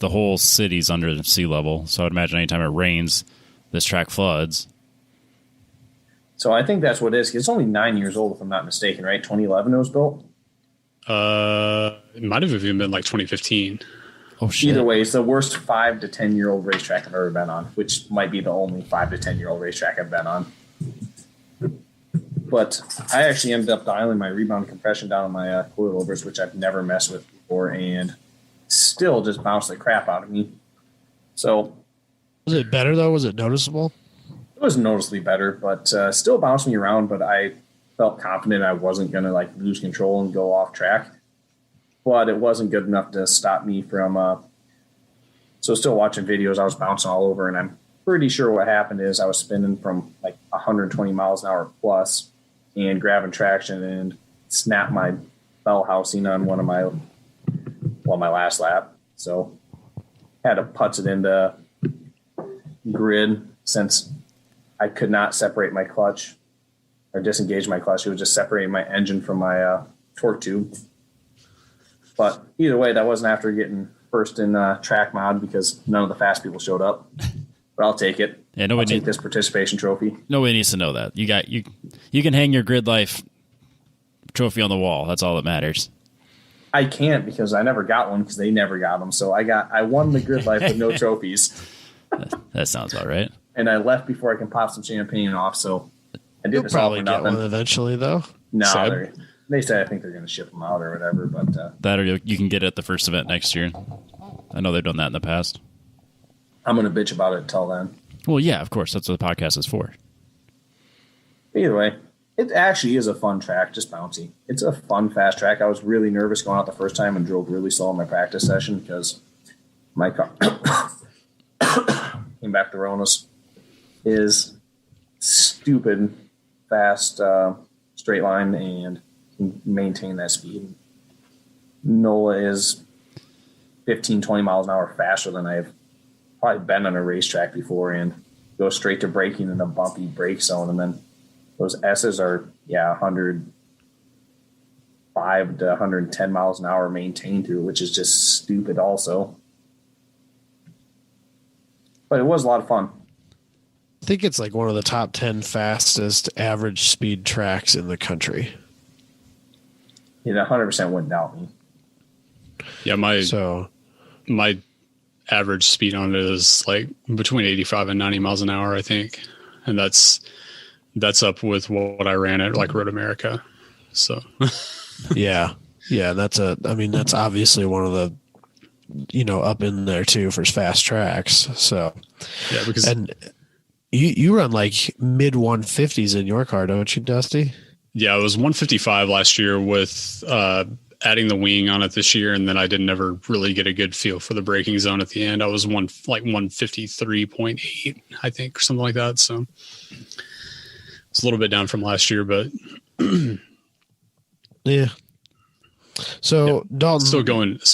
the whole city's under the sea level. So I'd imagine anytime it rains, this track floods. So I think that's what it is. It's only 9 years old, if I'm not mistaken, right? 2011 it was built? It might have even been like 2015. Oh, shit. Either way, it's the worst 5 to 10 year old racetrack I've ever been on, which might be the only 5 to 10 year old racetrack I've been on. But I actually ended up dialing my rebound compression down on my coilovers, which I've never messed with before, and still just bounced the crap out of me. So, was it better though? Was it noticeable? It was noticeably better, but still bounced me around. But I felt confident I wasn't going to like lose control and go off track. But it wasn't good enough to stop me from. So still watching videos, I was bouncing all over, and I'm pretty sure what happened is I was spinning from like 120 miles an hour plus and grabbing traction and snapped my bell housing on my last lap. So had to putz it into grid since I could not separate my clutch or disengage my clutch. It was just separating my engine from my torque tube. But either way, that wasn't after getting first in track mod because none of the fast people showed up. But I'll take it. Yeah, I'll take this participation trophy. Nobody needs to know that. You can hang your Gridlife trophy on the wall. That's all that matters. I can't because I never got one because they never got them. So I won the Gridlife with no trophies. That sounds about right. And I left before I can pop some champagne off. So I did You'll this all probably for get nothing. one eventually, though. No, they say I think they're going to ship them out or whatever. But that or you can get it at the first event next year. I know they've done that in the past. I'm going to bitch about it until then. Well, yeah, of course. That's what the podcast is for. Either way, It actually is a fun track, just bouncy. It's a fun, fast track. I was really nervous going out the first time and drove really slow in my practice session because my car came back to Ronas is stupid fast straight line and can maintain that speed. NOLA is 15, 20 miles an hour faster than I've probably been on a racetrack before and go straight to braking in a bumpy brake zone. And then those S's are, 105 to 110 miles an hour maintained through, which is just stupid also. But it was a lot of fun. I think it's like one of the top 10 fastest average speed tracks in the country. It 100% wouldn't doubt me. Yeah, my average speed on it is like between 85 and 90 miles an hour, I think. And that's up with what I ran at like Road America. So yeah, that's obviously one of the, up in there too for fast tracks. So yeah, because and you run like mid 150s in your car, don't you, Dusty? Yeah, it was 155 last year with adding the wing on it this year, and then I didn't ever really get a good feel for the braking zone at the end. I was 153.8, I think, or something like that. So it's a little bit down from last year, but yeah. So Dalton still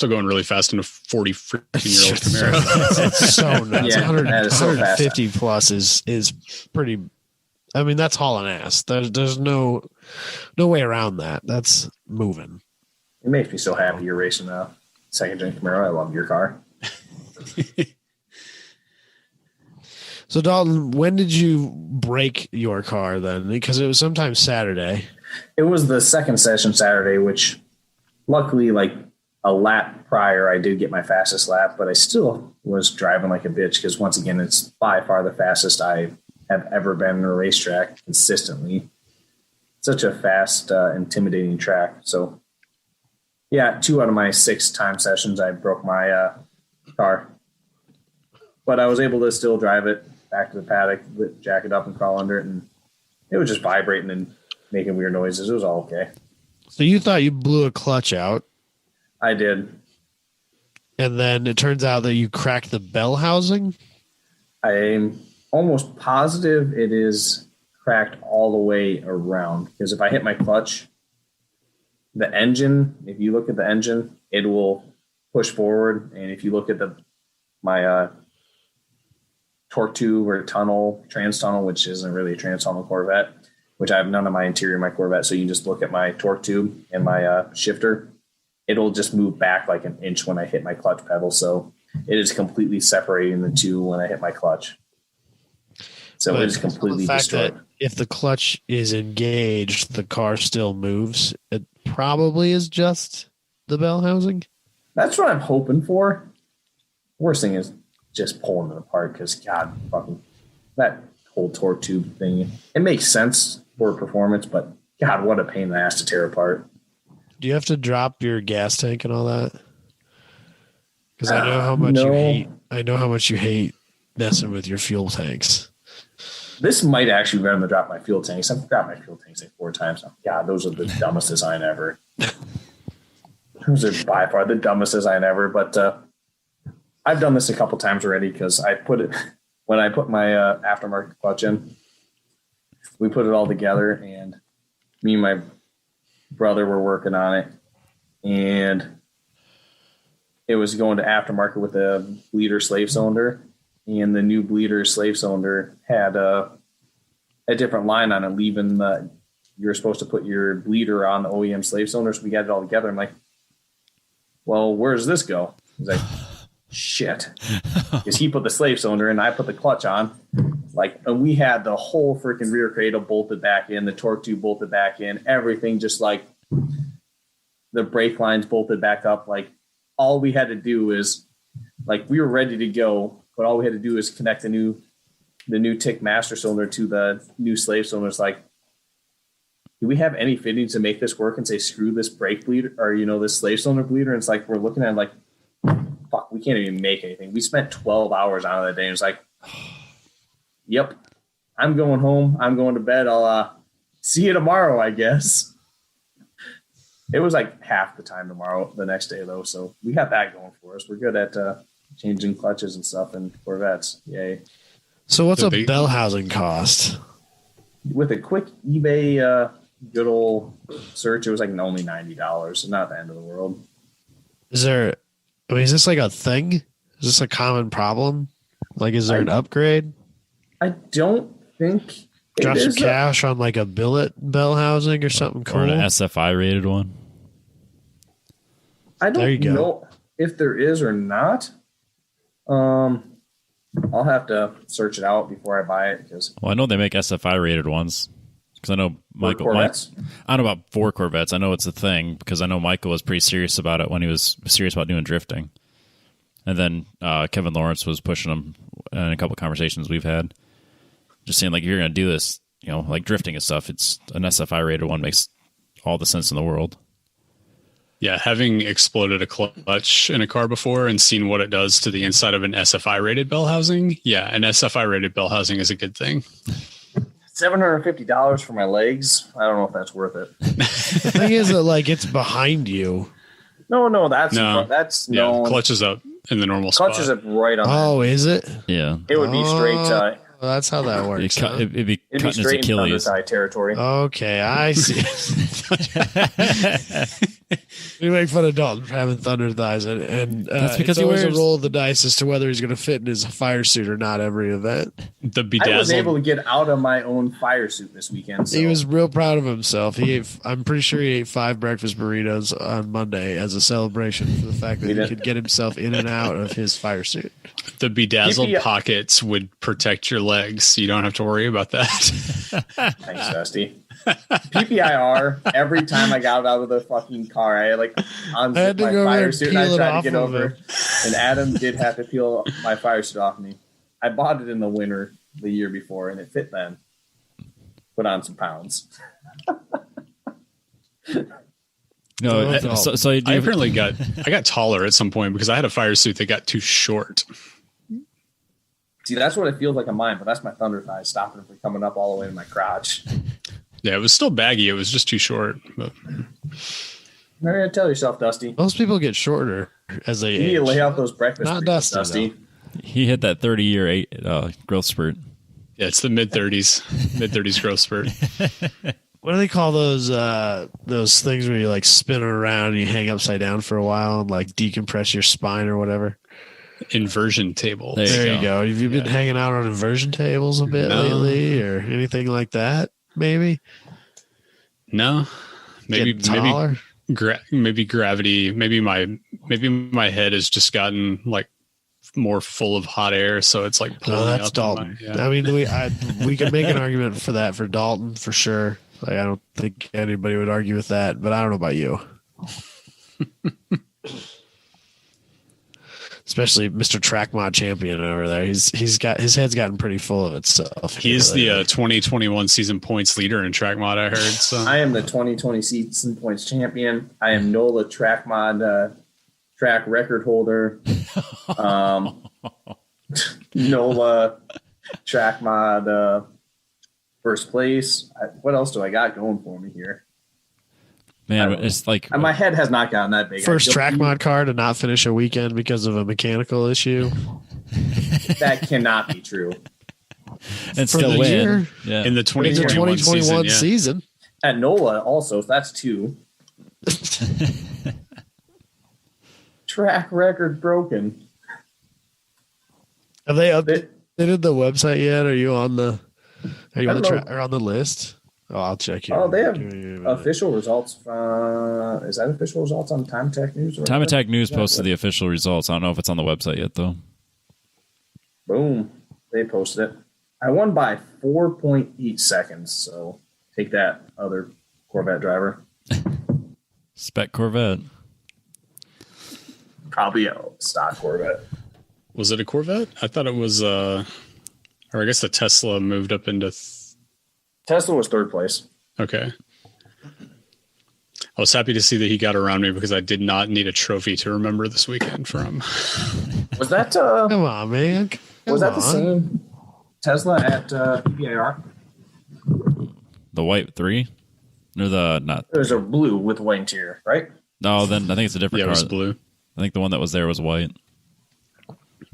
going really fast in a 40 freaking year old Camaro. That's so nuts. Yeah, 150 plus is pretty. I mean, that's hauling ass. There's no way around that. That's moving. It makes me so happy you're racing a second-gen Camaro. I love your car. So, Dalton, when did you break your car then? Because it was sometime Saturday. It was the second session Saturday, which luckily, like a lap prior, I did get my fastest lap, but I still was driving like a bitch because, once again, it's by far the fastest I have ever been in a racetrack consistently. Such a fast, intimidating track. So, yeah, 2 out of my 6 time sessions, I broke my car. But I was able to still drive it back to the paddock, jack it up and crawl under it, and it was just vibrating and making weird noises. It was all okay. So you thought you blew a clutch out. I did. And then it turns out that you cracked the bell housing? I'm almost positive it is cracked all the way around, because if I hit my clutch, the engine, if you look at the engine, it will push forward. And if you look at my torque tube or trans tunnel, which isn't really a trans tunnel Corvette, which I have none of my interior in my Corvette. So you can just look at my torque tube and my shifter. It'll just move back like an inch when I hit my clutch pedal. So it is completely separating the two when I hit my clutch. So it is completely destroyed. If the clutch is engaged, the car still moves. It probably is just the bell housing. That's what I'm hoping for. Worst thing is just pulling it apart, because God, fucking that whole torque tube thing. It makes sense for performance, but God, what a pain in the ass to tear apart. Do you have to drop your gas tank and all that? Because I know how much you hate. I know how much you hate messing with your fuel tanks. This might actually be to drop my fuel tanks. I've dropped my fuel tanks like 4 times now. God, those are the dumbest design ever. Those are by far the dumbest design ever. But I've done this a couple times already, because when I put my aftermarket clutch in, we put it all together, and me and my brother were working on it, and it was going to aftermarket with a bleeder slave cylinder. And the new bleeder slave cylinder had a different line on it, leaving you're supposed to put your bleeder on the OEM slave cylinder. So we got it all together. I'm like, well, where does this go? He's like, shit. Because he put the slave cylinder in, I put the clutch on. And we had the whole freaking rear cradle bolted back in, the torque tube bolted back in, everything just like the brake lines bolted back up. Like, all we had to do is, like, we were ready to go. But all we had to do is connect the new Tick master cylinder to the new slave cylinder. It's like, do we have any fittings to make this work and say, screw this brake bleeder or, this slave cylinder bleeder? And it's like, we're looking at it like, fuck, we can't even make anything. We spent 12 hours on it that day. And it's like, yep, I'm going home. I'm going to bed. I'll see you tomorrow, I guess. It was like half the time the next day, though. So we got that going for us. We're good at changing clutches and stuff in Corvettes. Yay. So what's a bell housing cost? With a quick eBay good old search, it was like only $90. Not the end of the world. Is this like a thing? Is this a common problem? Like, is there an upgrade? I don't think drop some cash on like a billet bell housing or something cool. Or an SFI rated one. I don't know if there is or not. I'll have to search it out before I buy it. Well, I know they make SFI rated ones. Because I know Michael. I don't know about 4 Corvettes. I know it's a thing because I know Michael was pretty serious about it when he was serious about doing drifting. And then Kevin Lawrence was pushing him in a couple of conversations we've had. Just saying, like, if you're going to do this, like drifting and stuff, it's an SFI rated one makes all the sense in the world. Yeah, having exploded a clutch in a car before and seen what it does to the inside of an SFI rated bell housing, yeah, an SFI rated bell housing is a good thing. $750 for my legs. I don't know if that's worth it. The thing is that like it's behind you. No, that's clutch is up in the normal spot. Clutch is up right on. Oh, is it? Yeah, it would be straight. Well, that's how that works. It'd be cutting his Achilles. Thunder territory. Okay, I see. We make fun of Dalton for having thunder thighs, and that's because it's he always wears a roll of the dice as to whether he's going to fit in his fire suit or not every event. I was able to get out of my own fire suit this weekend. So. He was real proud of himself. I'm pretty sure he ate 5 breakfast burritos on Monday as a celebration for the fact that he could get himself in and out of his fire suit. The bedazzled pockets would protect your legs. You don't have to worry about that. Thanks, Dusty. PPIR, every time I got out of the fucking car, I unzipped my fire suit and I tried to get over. And Adam did have to peel my fire suit off me. I bought it in the winter the year before and it fit then. Put on some pounds. No, so I apparently got taller at some point because I had a fire suit that got too short. See, that's what it feels like on mine, but that's my thunder thighs stopping it from coming up all the way to my crotch. Yeah, it was still baggy. It was just too short. But. You're going to tell yourself, Dusty. Most people get shorter as they age. You need to lay out those breakfast Not Dusty. He hit that 30-year growth spurt. Yeah, it's the mid-30s growth spurt. What do they call those things where you like spin around and you hang upside down for a while and like decompress your spine or whatever? Inversion tables. There you go. Have you been hanging out on inversion tables a bit lately or anything like that? Maybe. No. Maybe gravity. Maybe my head has just gotten like more full of hot air, so it's like pulling that's Dalton. I mean, we could make an argument for that for Dalton for sure. Like, I don't think anybody would argue with that, but I don't know about you. Especially Mr. Track Mod Champion over there. He's got his head's gotten pretty full of itself. He's the 2021 season points leader in Track Mod, I heard. So. I am the 2020 season points champion. I am NOLA Track Mod track record holder. NOLA Track Mod first place. What else do I got going for me here? Man, it's like my head has not gotten that big. First Track Mod car to not finish a weekend because of a mechanical issue. That cannot be true. And still win. Yeah. In the 2021 season. At NOLA also, so that's 2. Track record broken. Have they updated the website yet? Are you on the on the list? Oh, I'll check you. Oh, they have official results. Is that official results on Time Attack News? Time Attack News posted the official results. I don't know if it's on the website yet, though. Boom. They posted it. I won by 4.8 seconds, so take that, other Corvette driver. Spec Corvette. Probably a stock Corvette. Was it a Corvette? I thought it was, or I guess the Tesla moved up into... Tesla was 3rd place. Okay. I was happy to see that he got around me because I did not need a trophy to remember this weekend from. Was that... Come on, man. Was that the same Tesla at PPIR? The white 3? Or the not? There's a blue with white interior, right? No, then I think it's a different Yeah, it car. was blue. I think the one that was there was white.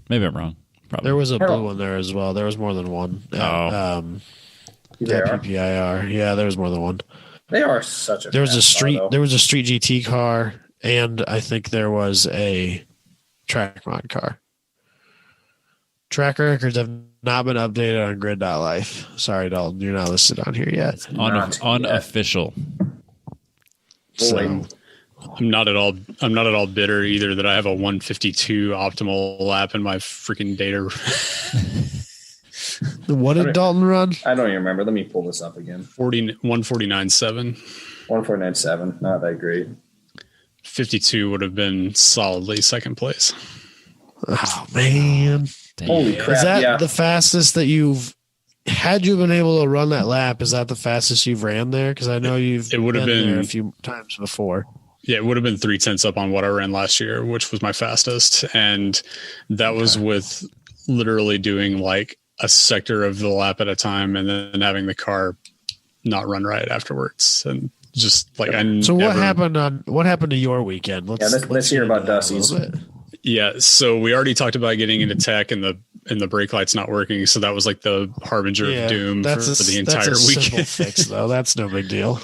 Maybe I'm wrong. Probably. There was a blue one there as well. There was more than one. Yeah, PPIR. Yeah, there was more than one. They are such a. There was a street. Car, there was a street GT car, and I think there was a track mod car. Track records have not been updated on Grid.life. Sorry, Dalton, you're not listed on here yet. Unofficial. So, I'm not at all bitter either that I have a 152 optimal lap in my freaking data. what did Dalton run? I don't even remember. Let me pull this up again. 149.7. 149.7. Not that great. 52 would have been solidly second place. Oh man! Damn. Holy crap! Is that yeah. the fastest that you've? Had you been able to run that lap? Is that the fastest you've ran there? Because I know you've. It would have been there a few times before. Yeah, it would have been 3/10 up on what I ran last year, which was my fastest, and that was with literally doing like a sector of the lap at a time, and then having the car not run right afterwards, and just like So what happened to your weekend? Let's hear about Dusty's. Yeah, so we already talked about getting into tech and the brake lights not working, so that was like the harbinger of doom for the entire weekend. Simple fix, though. That's no big deal.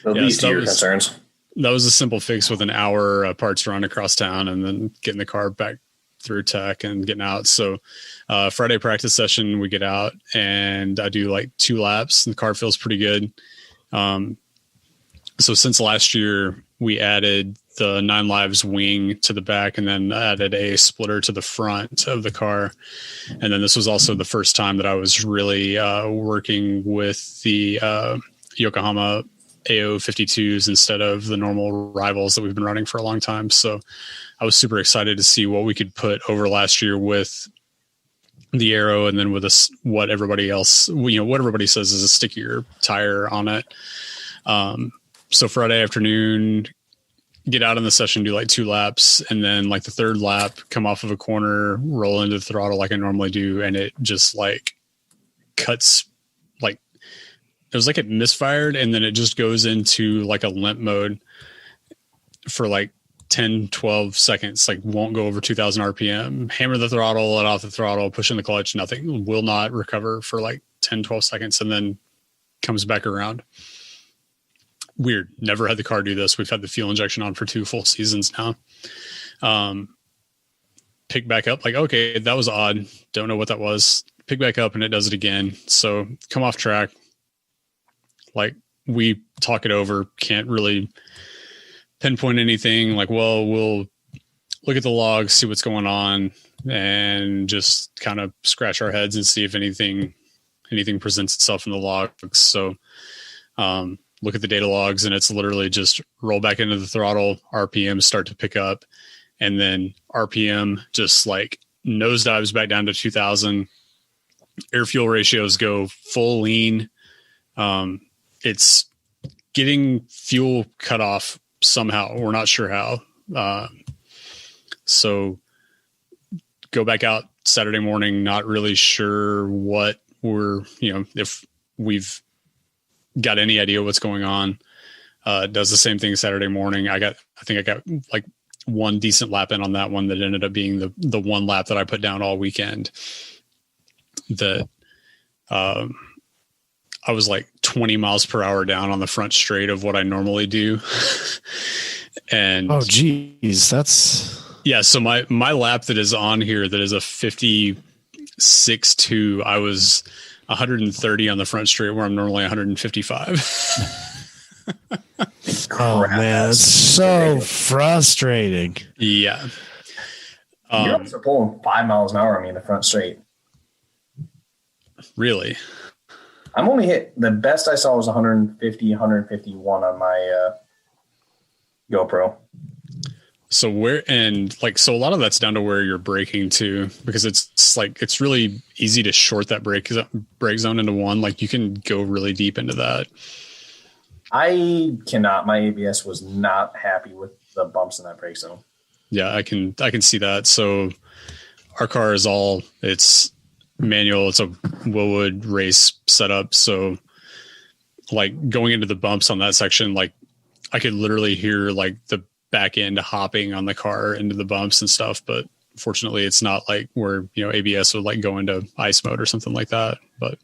The least of your concerns. That was a simple fix with an hour parts run across town, and then getting the car back through tech and getting out. So Friday practice session, we get out and I do like 2 laps, and the car feels pretty good. So since last year, we added the 9 Lives wing to the back and then added a splitter to the front of the car. And then this was also the first time that I was really working with the Yokohama AO 52s instead of the normal rivals that we've been running for a long time. So I was super excited to see what we could put over last year with the Aero, and then with what everybody else, what everybody says is a stickier tire on it. So Friday afternoon, get out in the session, do like 2 laps, and then like the 3rd lap, come off of a corner, roll into the throttle like I normally do, and it just like cuts, like it was like it misfired, and then it just goes into like a limp mode for like 10, 12 seconds, like won't go over 2,000 RPM, hammer the throttle, let off the throttle, push in the clutch, nothing, will not recover for like 10, 12 seconds, and then comes back around. Weird. Never had the car do this. We've had the fuel injection on for 2 full seasons now. Pick back up, like, okay, that was odd. Don't know what that was. Pick back up and it does it again. So come off track. Like we talk it over. Can't really pinpoint anything. Like, well, we'll look at the logs, see what's going on, and just kind of scratch our heads and see if anything presents itself in the logs. So, look at the data logs, and it's literally just roll back into the throttle, RPM start to pick up, and then RPM just like nosedives back down to 2,000. Air fuel ratios go full lean. It's getting fuel cut off somehow. We're not sure how. So go back out Saturday morning, not really sure what if we've got any idea what's going on. Does the same thing Saturday morning. I think I got like 1 decent lap in on that one that ended up being the 1 lap that I put down all weekend. That I was like 20 miles per hour down on the front straight of what I normally do. And oh geez, that's so my lap that is on here, that is a 56.2, I was 130 on the front straight where I'm normally 155. Oh man, it's so frustrating. Yeah. You're also pulling 5 miles an hour on me in the front straight. Really? I'm only hit, the best I saw was 150, 151 on my GoPro. So so a lot of that's down to where you're braking too, because it's really easy to short that brake zone into 1. Like you can go really deep into that. I cannot. My ABS was not happy with the bumps in that brake zone. Yeah, I can see that. So our car is it's manual. It's a Willwood race setup. So like going into the bumps on that section, like I could literally hear like the back end hopping on the car into the bumps and stuff. But fortunately it's not like where, ABS would like go into ice mode or something like that. But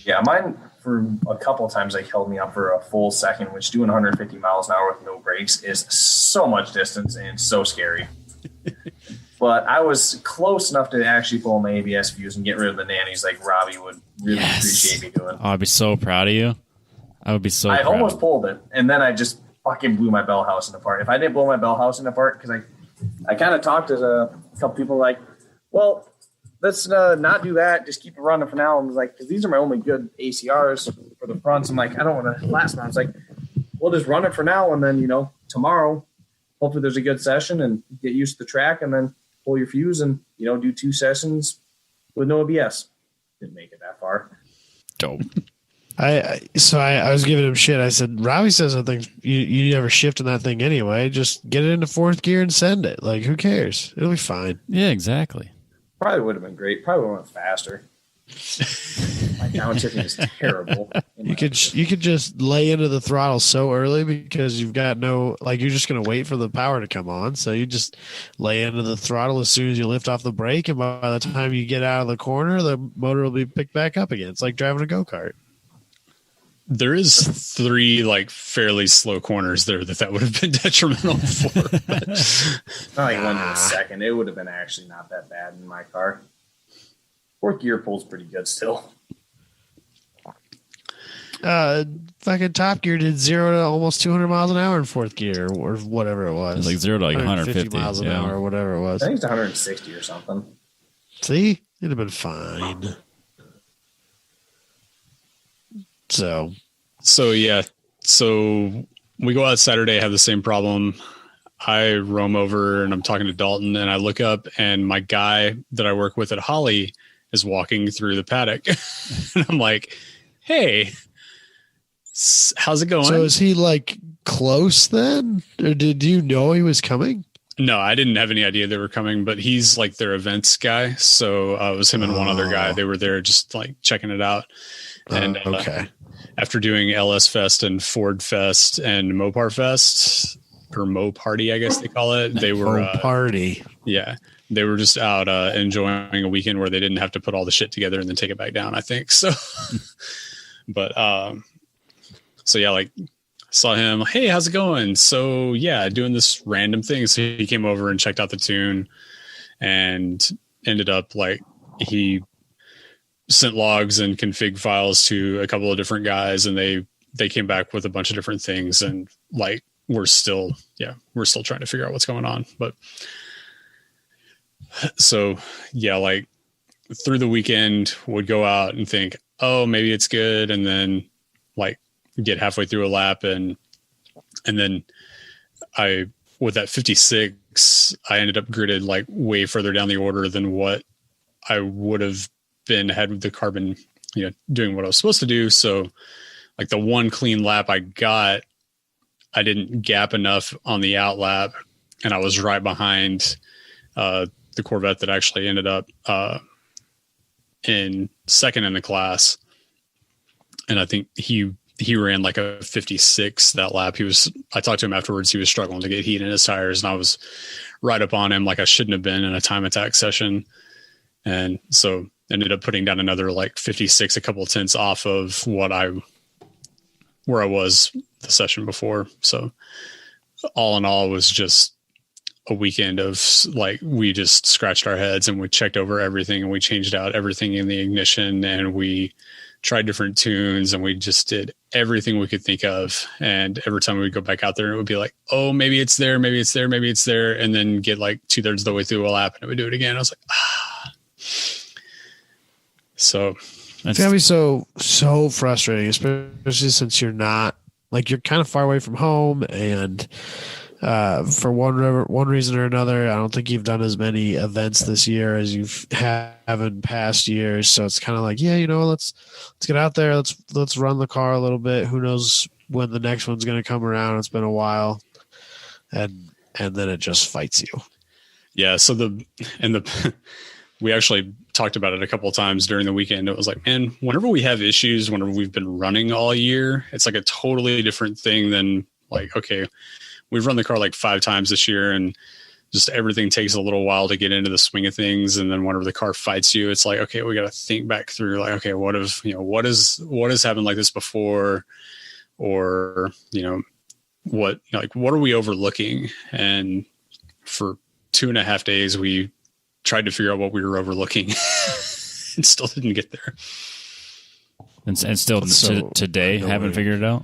yeah, mine for a couple of times, like held me up for a full second, which doing 150 miles an hour with no brakes is so much distance and so scary. But I was close enough to actually pull my ABS fuse and get rid of the nannies like Robbie would really appreciate me doing. Oh, I'd be so proud of you. I would be so proud. I almost pulled it, and then I just fucking blew my bell housing apart. If I didn't blow my bell housing apart, because I kind of talked to a couple people like, well, let's not do that. Just keep it running for now. I was like, because these are my only good ACRs for the fronts. I'm like, I don't want to last month. I was like, we'll just run it for now, and then, tomorrow, hopefully there's a good session and get used to the track, and then pull your fuse and, do 2 sessions with no ABS. Didn't make it that far. Dope. I was giving him shit. I said, Robbie says something. You never shift in that thing anyway. Just get it into 4th gear and send it. Like, who cares? It'll be fine. Yeah, exactly. Probably would have been great. Probably went faster. My downshifting is terrible. You could just lay into the throttle so early because you've got you're just going to wait for the power to come on. So you just lay into the throttle as soon as you lift off the brake, and by the time you get out of the corner, the motor will be picked back up again. It's like driving a go-kart. There is 3 like fairly slow corners there that would have been detrimental for. But. Not like 1 second. It would have been actually not that bad in my car. 4th gear pulls pretty good still. Fucking Top Gear did 0 to almost 200 miles an hour in 4th gear or whatever it was. It's like 0 to like 150 miles an hour or whatever it was. I think it's 160 or something. See, it'd have been fine. So yeah. So we go out Saturday, have the same problem. I roam over and I'm talking to Dalton, and I look up, and my guy that I work with at Holly is walking through the paddock. And I'm like, hey, how's it going? So is he like close then? Or did you know he was coming? No, I didn't have any idea they were coming, but he's like their events guy. So it was him and one other guy. They were there just like checking it out. And okay. After doing LS Fest and Ford Fest and Mopar Fest, or Mo Party, I guess they call it, they were party. Yeah. They were just out enjoying a weekend where they didn't have to put all the shit together and then take it back down, I think. So, but, so yeah, like saw him, hey, how's it going? So yeah, doing this random thing. So he came over and checked out the tune and ended up like he sent logs and config files to a couple of different guys, and they came back with a bunch of different things, and like we're still trying to figure out what's going on. But so yeah, like through the weekend would go out and think, oh, maybe it's good, and then like get halfway through a lap, and then I with that 56 I ended up gridded like way further down the order than what I would have been ahead with the carbon, doing what I was supposed to do. So like the one clean lap I got, I didn't gap enough on the out lap, and I was right behind the Corvette that actually ended up in second in the class. And I think he ran like a 56 that lap. I talked to him afterwards. He was struggling to get heat in his tires, and I was right up on him like I shouldn't have been in a time attack session. And so ended up putting down another like 56, a couple of tenths off of where I was the session before. So all in all, it was just a weekend of like, we just scratched our heads and we checked over everything, and we changed out everything in the ignition, and we tried different tunes, and we just did everything we could think of. And every time we'd go back out there, it would be like, oh, maybe it's there, maybe it's there, maybe it's there. And then get like 2/3 of the way through a lap, and it would do it again. I was like, So it's gotta be so frustrating, especially since you're not like, you're kind of far away from home, and for one reason or another, I don't think you've done as many events this year as you have in past years. So it's kind of like, let's get out there, let's run the car a little bit. Who knows when the next one's going to come around? It's been a while, and then it just fights you. Yeah. So the we actually talked about it a couple of times during the weekend. It was like, man, whenever we have issues, whenever we've been running all year, it's like a totally different thing than like, okay, we've run the car like 5 times this year and just everything takes a little while to get into the swing of things. And then whenever the car fights you, it's like, okay, we got to think back through like, okay, what has happened like this before? Or, what are we overlooking? And for 2.5 days, we tried to figure out what we were overlooking and still didn't get there. And still today haven't figured it out.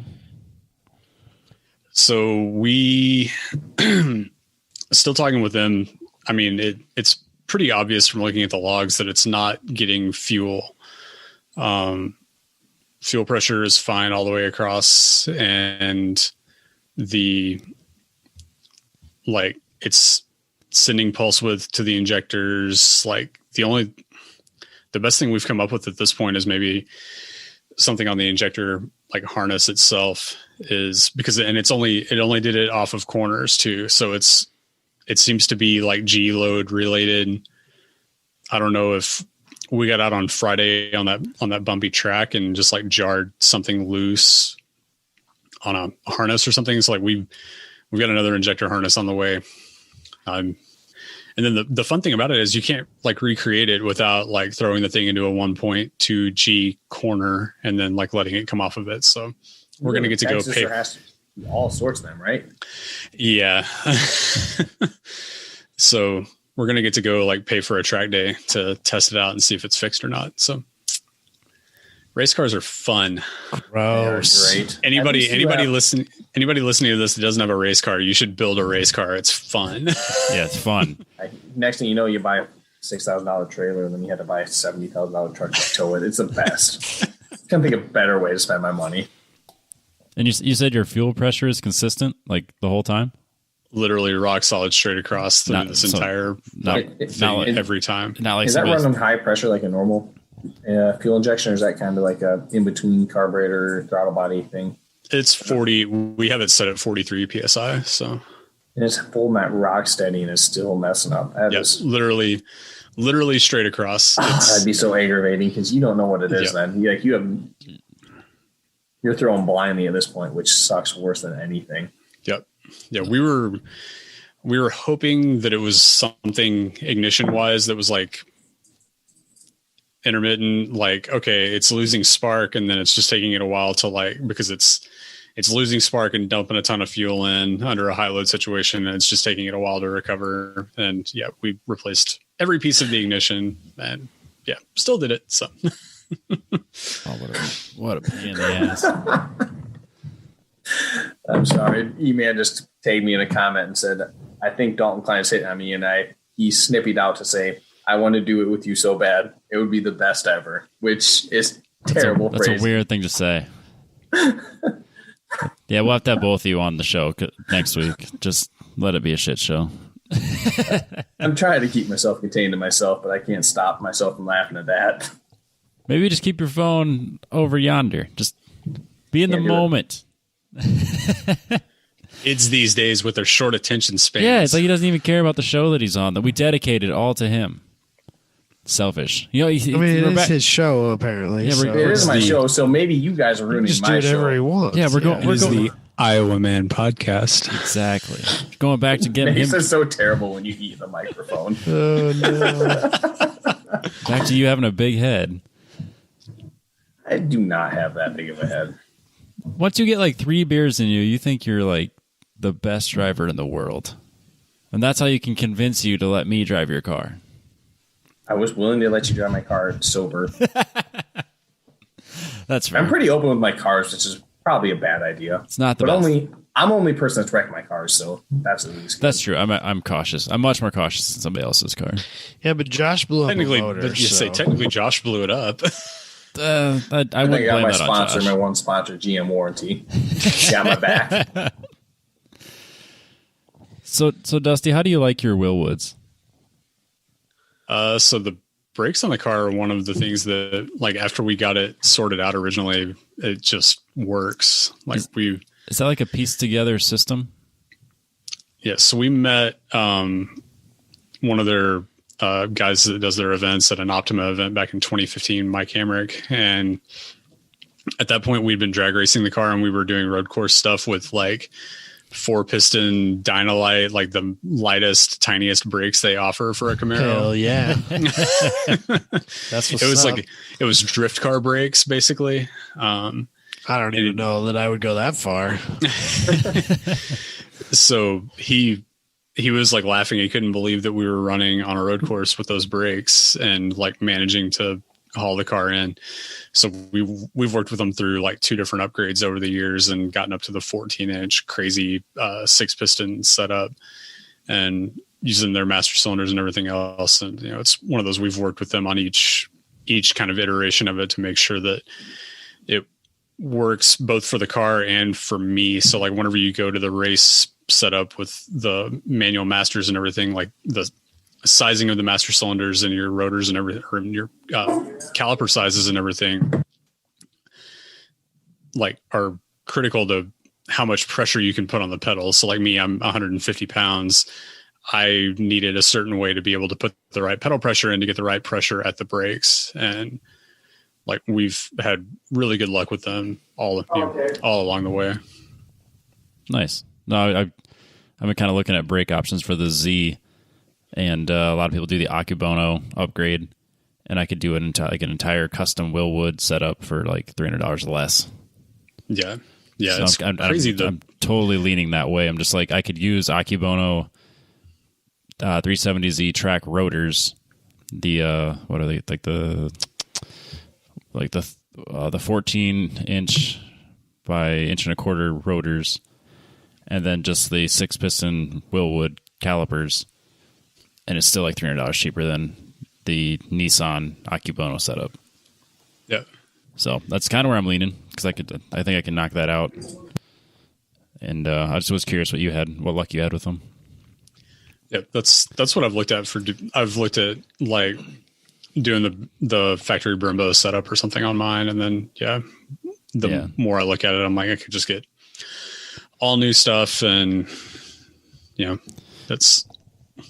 So we still talking with them. I mean, it's pretty obvious from looking at the logs that it's not getting fuel. Fuel pressure is fine all the way across, and it's sending pulse width to the injectors. Like the best thing we've come up with at this point is maybe something on the injector, like harness itself, is because, and it only did it off of corners too. So it seems to be like G load related. I don't know if we got out on Friday on that bumpy track and just like jarred something loose on a harness or something. It's like we've got another injector harness on the way. And then the fun thing about it is you can't like recreate it without like throwing the thing into a 1.2 G corner and then like letting it come off of it. So we're going to get to go pay all sorts of them, right? Yeah. So we're going to get to go like pay for a track day to test it out and see if it's fixed or not. So race cars are fun. Gross. Great. Anybody listening to this that doesn't have a race car, you should build a race car. It's fun. Yeah, it's fun. Next thing you know, you buy a $6,000 trailer and then you have to buy a $70,000 truck to tow it. It's the best. Can't think of a better way to spend my money. And you said your fuel pressure is consistent like the whole time? Literally rock solid straight across through entire thing every time. Not like is that run on high pressure like a normal fuel injection, or is that kind of like a in-between carburetor throttle body thing? It's 40. We have it set at 43 PSI. So and it's full mat rock steady and it's still messing up. Yes, literally straight across. That'd be so aggravating because you don't know what it is. Then you're throwing blindly at this point, which sucks worse than anything. Yep. Yeah, we were hoping that it was something ignition wise that was like intermittent, like, okay, it's losing spark and then it's just taking it a while to like, because it's losing spark and dumping a ton of fuel in under a high load situation, and it's just taking it a while to recover. And yeah, we replaced every piece of the ignition and yeah, still did it. So what a pain in the ass. I'm sorry. E-Man just tagged me in a comment and said, I think Dalton Klein's hitting on me, and he snippied out to say, I want to do it with you so bad. It would be the best ever, which is terrible. That's a weird thing to say. Yeah, we'll have to have both of you on the show next week. Just let it be a shit show. I'm trying to keep myself contained to myself, but I can't stop myself from laughing at that. Maybe just keep your phone over yonder. Just be in the moment. Kids these days with their short attention spans. Yeah, it's like he doesn't even care about the show that he's on, that we dedicated all to him. Selfish. It is his show, apparently. Yeah, it is my show, so maybe you guys are ruining my show. Just do whatever he wants. Yeah, we're going. The Iowaman podcast. Exactly. Going back to getting him. It's so terrible when you eat the microphone. Oh, no. Back to you having a big head. I do not have that big of a head. Once you get like 3 beers in you think you're like the best driver in the world. And that's how you can convince you to let me drive your car. I was willing to let you drive my car sober. That's fair. I'm pretty open with my cars, which is probably a bad idea. It's not the best. I'm only person that's wrecked my cars, so that's at least good. That's true. I'm cautious. I'm much more cautious than somebody else's car. Yeah, but Josh blew up a motor. Technically Josh blew it up. I wouldn't blame that on Josh. My one sponsor, GM Warranty. Got my back. So Dusty, how do you like your Willwoods? So the brakes on the car are one of the things that, like, after we got it sorted out originally, it just works. Like is that like a pieced together system? Yeah. So we met one of their guys that does their events at an Optima event back in 2015, Mike Hamrick. And at that point we'd been drag racing the car and we were doing road course stuff with like 4-piston Dynalite, like the lightest, tiniest brakes they offer for a Camaro. Hell yeah. That's what's it was up. like, it was drift car brakes basically. I don't even know that I would go that far. So he was like laughing. He couldn't believe that we were running on a road course with those brakes and like managing to haul the car in. So we've worked with them through like 2 different upgrades over the years and gotten up to the 14-inch crazy 6-piston setup and using their master cylinders and everything else. And, you know, it's one of those, we've worked with them on each kind of iteration of it to make sure that it works both for the car and for me. So like whenever you go to the race setup with the manual masters and everything, like the sizing of the master cylinders and your rotors and everything, or your caliper sizes and everything, like are critical to how much pressure you can put on the pedals. So like me, I'm 150 pounds. I needed a certain way to be able to put the right pedal pressure in to get the right pressure at the brakes. And like we've had really good luck with them all along the way. Nice. No, I've been kind of looking at brake options for the Z, and a lot of people do the Akebono upgrade, and I could do an entire custom Willwood setup for like $300 less. Yeah, So it's crazy. I'm totally leaning that way. I'm just like, I could use Akebono 370Z track rotors. The what are they, like the 14-inch by 1.25-inch rotors, and then just the 6-piston Willwood calipers, and it's still like $300 cheaper than the Nissan Akebono setup. Yeah. So that's kind of where I'm leaning, because I think I can knock that out. And I just was curious what luck you had with them. Yeah, that's what I've looked at I've looked at like doing the factory Brembo setup or something on mine, and then the more I look at it, I'm like, I could just get all new stuff, and you know,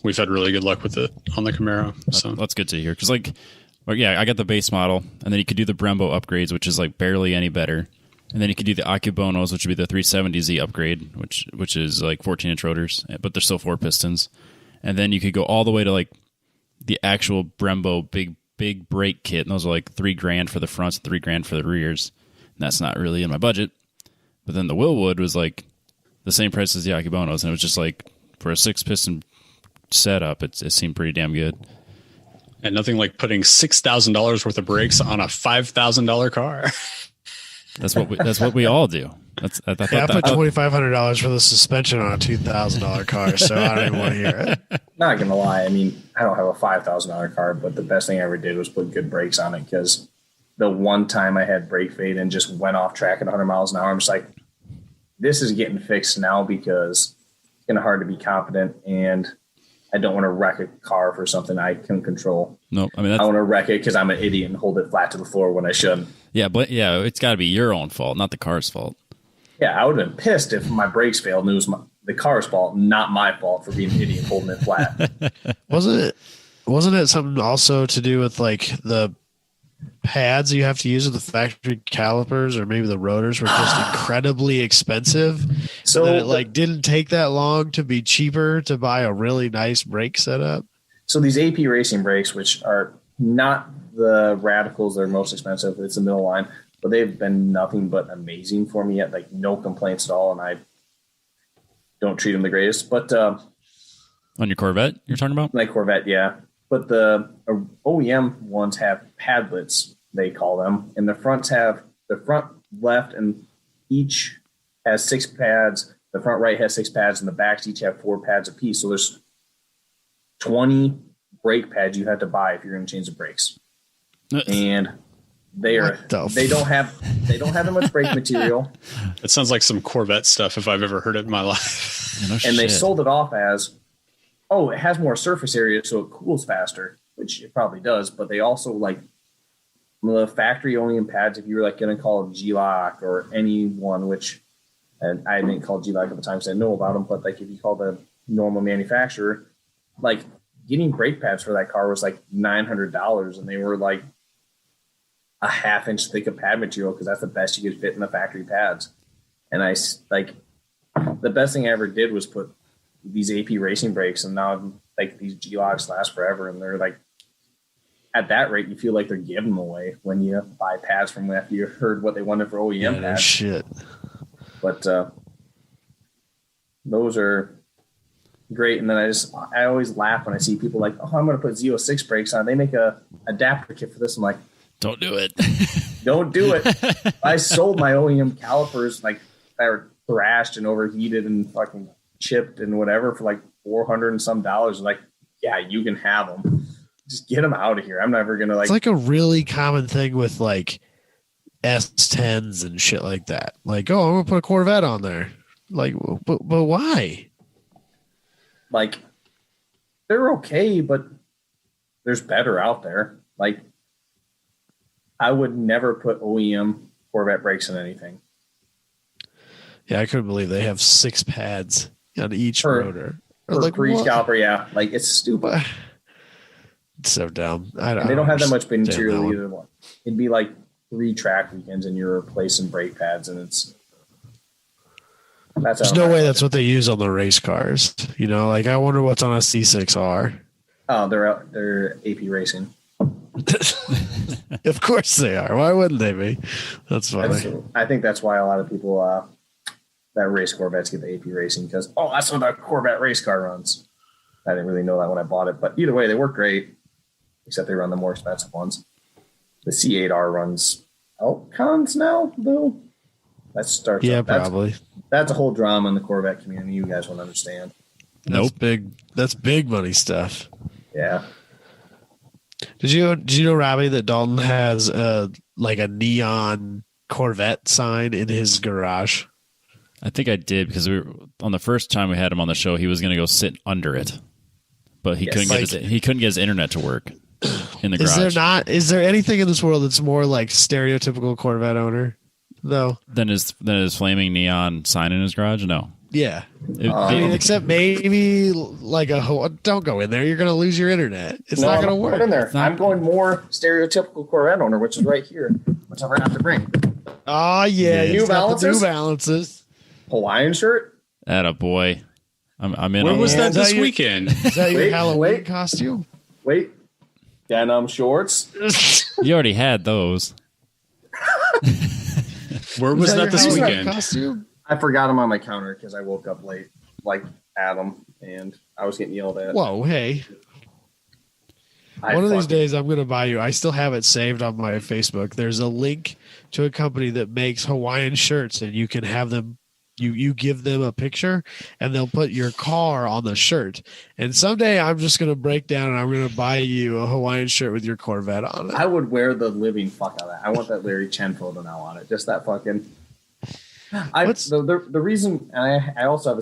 we've had really good luck with it on the Camaro. So that's good to hear, because I got the base model, and then you could do the Brembo upgrades, which is like barely any better, and then you could do the Akebonos, which would be the 370Z upgrade, which is like 14-inch rotors, but they're still 4 pistons, and then you could go all the way to like the actual Brembo big brake kit, and those are like $3,000 for the fronts, $3,000 for the rears, and that's not really in my budget. But then the Willwood was like the same price as the Akebonos, and it was just like for a 6-piston setup, it seemed pretty damn good. And nothing like putting $6,000 worth of brakes on a $5,000 car. That's what we all do. I put $2,500 for the suspension on a $2,000 car, so I don't even want to hear it. Not gonna lie, I mean, I don't have a $5,000 car, but the best thing I ever did was put good brakes on it, because the one time I had brake fade and just went off track at 100 miles an hour, I'm just like, this is getting fixed now, because it's getting hard to be competent, and I don't want to wreck a car for something I can control. No, I mean, I want to wreck it because I'm an idiot and hold it flat to the floor when I shouldn't. Yeah, but it's got to be your own fault, not the car's fault. Yeah, I would have been pissed if my brakes failed and it was the car's fault, not my fault for being an idiot holding it flat. Wasn't it something also to do with like the pads you have to use with the factory calipers, or maybe the rotors were just incredibly expensive, so that it like didn't take that long to be cheaper to buy a really nice brake setup? So these AP racing brakes, which are not the radicals that are most expensive, it's the middle line, but they've been nothing but amazing for me yet, like no complaints at all, and I don't treat them the greatest. But on your Corvette you're talking about? My Corvette, yeah. But the OEM ones have padlets, they call them, and the fronts have the front left, and each has 6 pads. The front right has 6 pads, and the backs each have 4 pads apiece. So there's 20 brake pads you have to buy if you're going to change the brakes, and they don't have that much brake material. It sounds like some Corvette stuff if I've ever heard it in my life. And they sold it off as, oh, it has more surface area, so it cools faster, which it probably does. But they also, like, the factory OEM pads, if you were like going to call it G-Lock or any one, which, and I didn't call G-Lock at the time because I didn't know about them, but like if you call the normal manufacturer, like getting brake pads for that car was like $900, and they were like a half-inch thick of pad material because that's the best you could fit in the factory pads. And I like the best thing I ever did was put these AP racing brakes, and now like these G-Locks last forever, and they're like at that rate you feel like they're giving them away when you buy pads from them after you heard what they wanted for OEM pads. Shit. But those are great. And then I always laugh when I see people like, oh, I'm going to put Z06 brakes on. They make a adapter kit for this. I'm like, don't do it. Don't do it. I sold my OEM calipers like that were thrashed and overheated and fucking chipped and whatever for like $400 and some dollars. Like, yeah, you can have them. Just get them out of here. I'm never going to like. It's like a really common thing with like S10s and shit like that. Like, oh, I'm going to put a Corvette on there. Like, but why? Like, they're okay, but there's better out there. Like, I would never put OEM Corvette brakes in anything. Yeah, I couldn't believe they have 6 pads on each rotor. Like, for each caliper, yeah. Like, it's stupid. It's so dumb. They don't have that much material either. It'd be like 3 track weekends and you're replacing brake pads, and there's no way that's what they use on the race cars. You know, like I wonder what's on a C6R. Oh, they're AP racing. Of course they are. Why wouldn't they be? That's funny. I think that's why a lot of people that race Corvettes get the AP racing because that's what a Corvette race car runs. I didn't really know that when I bought it, but either way, they work great. Except they run the more expensive ones. The C8R runs Outcons now, though. That starts. Yeah, probably. That's a whole drama in the Corvette community. You guys won't understand. Nope. That's big money stuff. Yeah. Did you know, Robbie, that Dalton has like a neon Corvette sign in his garage? I think I did because on the first time we had him on the show, he was going to go sit under it, but he couldn't get his internet to work in the garage. Is there anything in this world that's more like stereotypical Corvette owner though than his flaming neon sign in his garage? No. Yeah. Except maybe like don't go in there. You're going to lose your internet. It's not going to work. In there. I'm going more stereotypical Corvette owner, which is right here, which I'm going to have to bring. Oh, yeah. New Balances. New Balances. Hawaiian shirt. Atta boy. I'm in. When was that this weekend? Is that your Halloween costume? Wait. Denim shorts. You already had those. Where was that this weekend? Costume? I forgot them on my counter because I woke up late, like Adam, and I was getting yelled at. Whoa, hey. One of these days I'm going to buy you. I still have it saved on my Facebook. There's a link to a company that makes Hawaiian shirts, and you can have them. You give them a picture, and they'll put your car on the shirt. And someday I'm just going to break down, and I'm going to buy you a Hawaiian shirt with your Corvette on it. I would wear the living fuck out of that. I want that Larry Chen photo now on it. Just that fucking... The reason... And I also have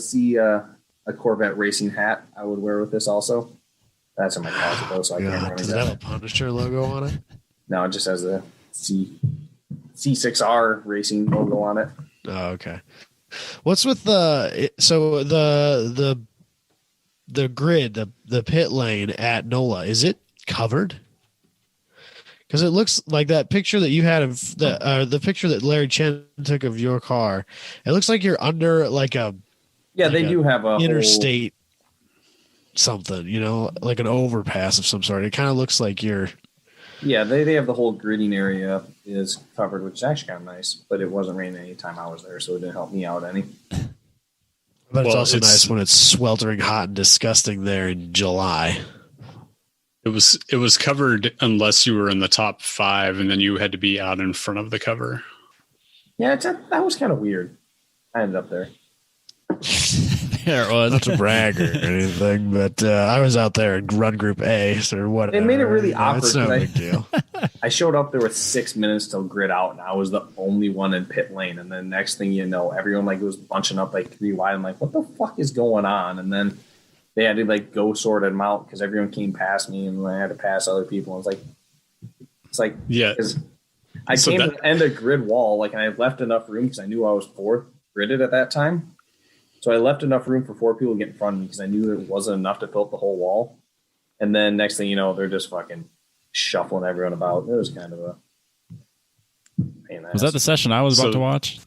a Corvette racing hat I would wear with this also. That's in my closet, though, so I can't run it. Does it have a Punisher logo on it? No, it just has the C6R racing logo on it. Oh, okay. What's with the grid, the pit lane at NOLA? Is it covered? Because it looks like that picture that you had of the picture that Larry Chen took of your car. It looks like you're under like a they do have a interstate something, like an overpass of some sort. It kind of looks like you're. Yeah, they have the whole gridding area is covered, which is actually kind of nice, but it wasn't raining any time I was there, so it didn't help me out any. But it's also nice when it's sweltering hot and disgusting there in July. It was covered unless you were in the top 5, and then you had to be out in front of the cover. Yeah, that was kind of weird. I ended up there. There it was. Not to brag or anything, but I was out there in run group A or whatever. It made it really awkward. It's no big deal. I showed up there with 6 minutes till grid out, and I was the only one in pit lane. And then next thing you know, everyone was bunching up 3 wide. I'm like, what the fuck is going on? And then they had to go sort them out because everyone came past me, and I had to pass other people. And it's like yeah. I came to the end of grid wall, and I left enough room because I knew I was 4th gridded at that time. So I left enough room for 4 people to get in front of me because I knew there wasn't enough to fill up the whole wall. And then next thing you know, they're just fucking shuffling everyone about. It was kind of a pain. Was that the session I was about to watch?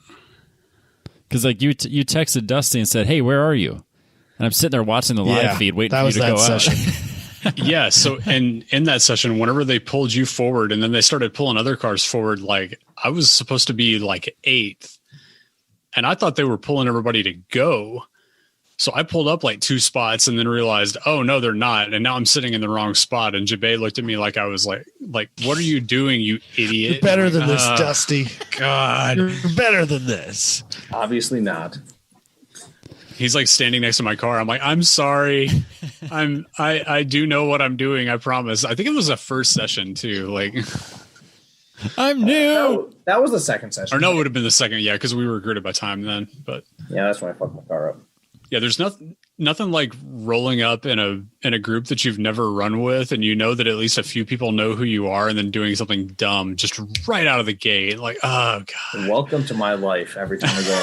Because like you texted Dusty and said, "Hey, where are you?" And I'm sitting there watching the live feed, waiting for you to go out. Yeah. So, and in that session, whenever they pulled you forward, and then they started pulling other cars forward, like I was supposed to be like 8th, and I thought they were pulling everybody to go. So I pulled up like 2 spots and then realized, oh no, they're not. And now I'm sitting in the wrong spot. And Jabay looked at me like I was like, what are you doing, you idiot? You're better than this, Dusty. God, you're better than this. Obviously not. He's like standing next to my car. I'm like, I'm sorry. I do know what I'm doing. I promise. I think it was a first session too. Like I'm new. That was the second session. Or no, it would have been the second. Yeah. Cause we were gridded by time then, but yeah, that's when I fucked my car up. Yeah, there's nothing like rolling up in a group that you've never run with, and you know that at least a few people know who you are, and then doing something dumb just right out of the gate. Like, oh god! Welcome to my life. Every time I go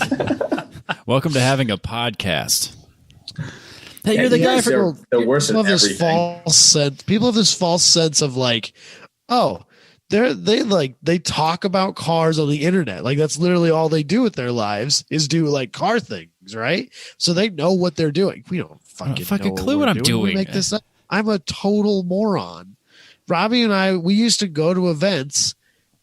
anywhere. Welcome to having a podcast. Hey, you're the guy for the worst of everything. False sense. People have this false sense of like, oh. They talk about cars on the internet. Like that's literally all they do with their lives is do like car things, right? So they know what they're doing. We don't fucking know clue what I'm doing. We make this up. I'm a total moron. Robbie and we used to go to events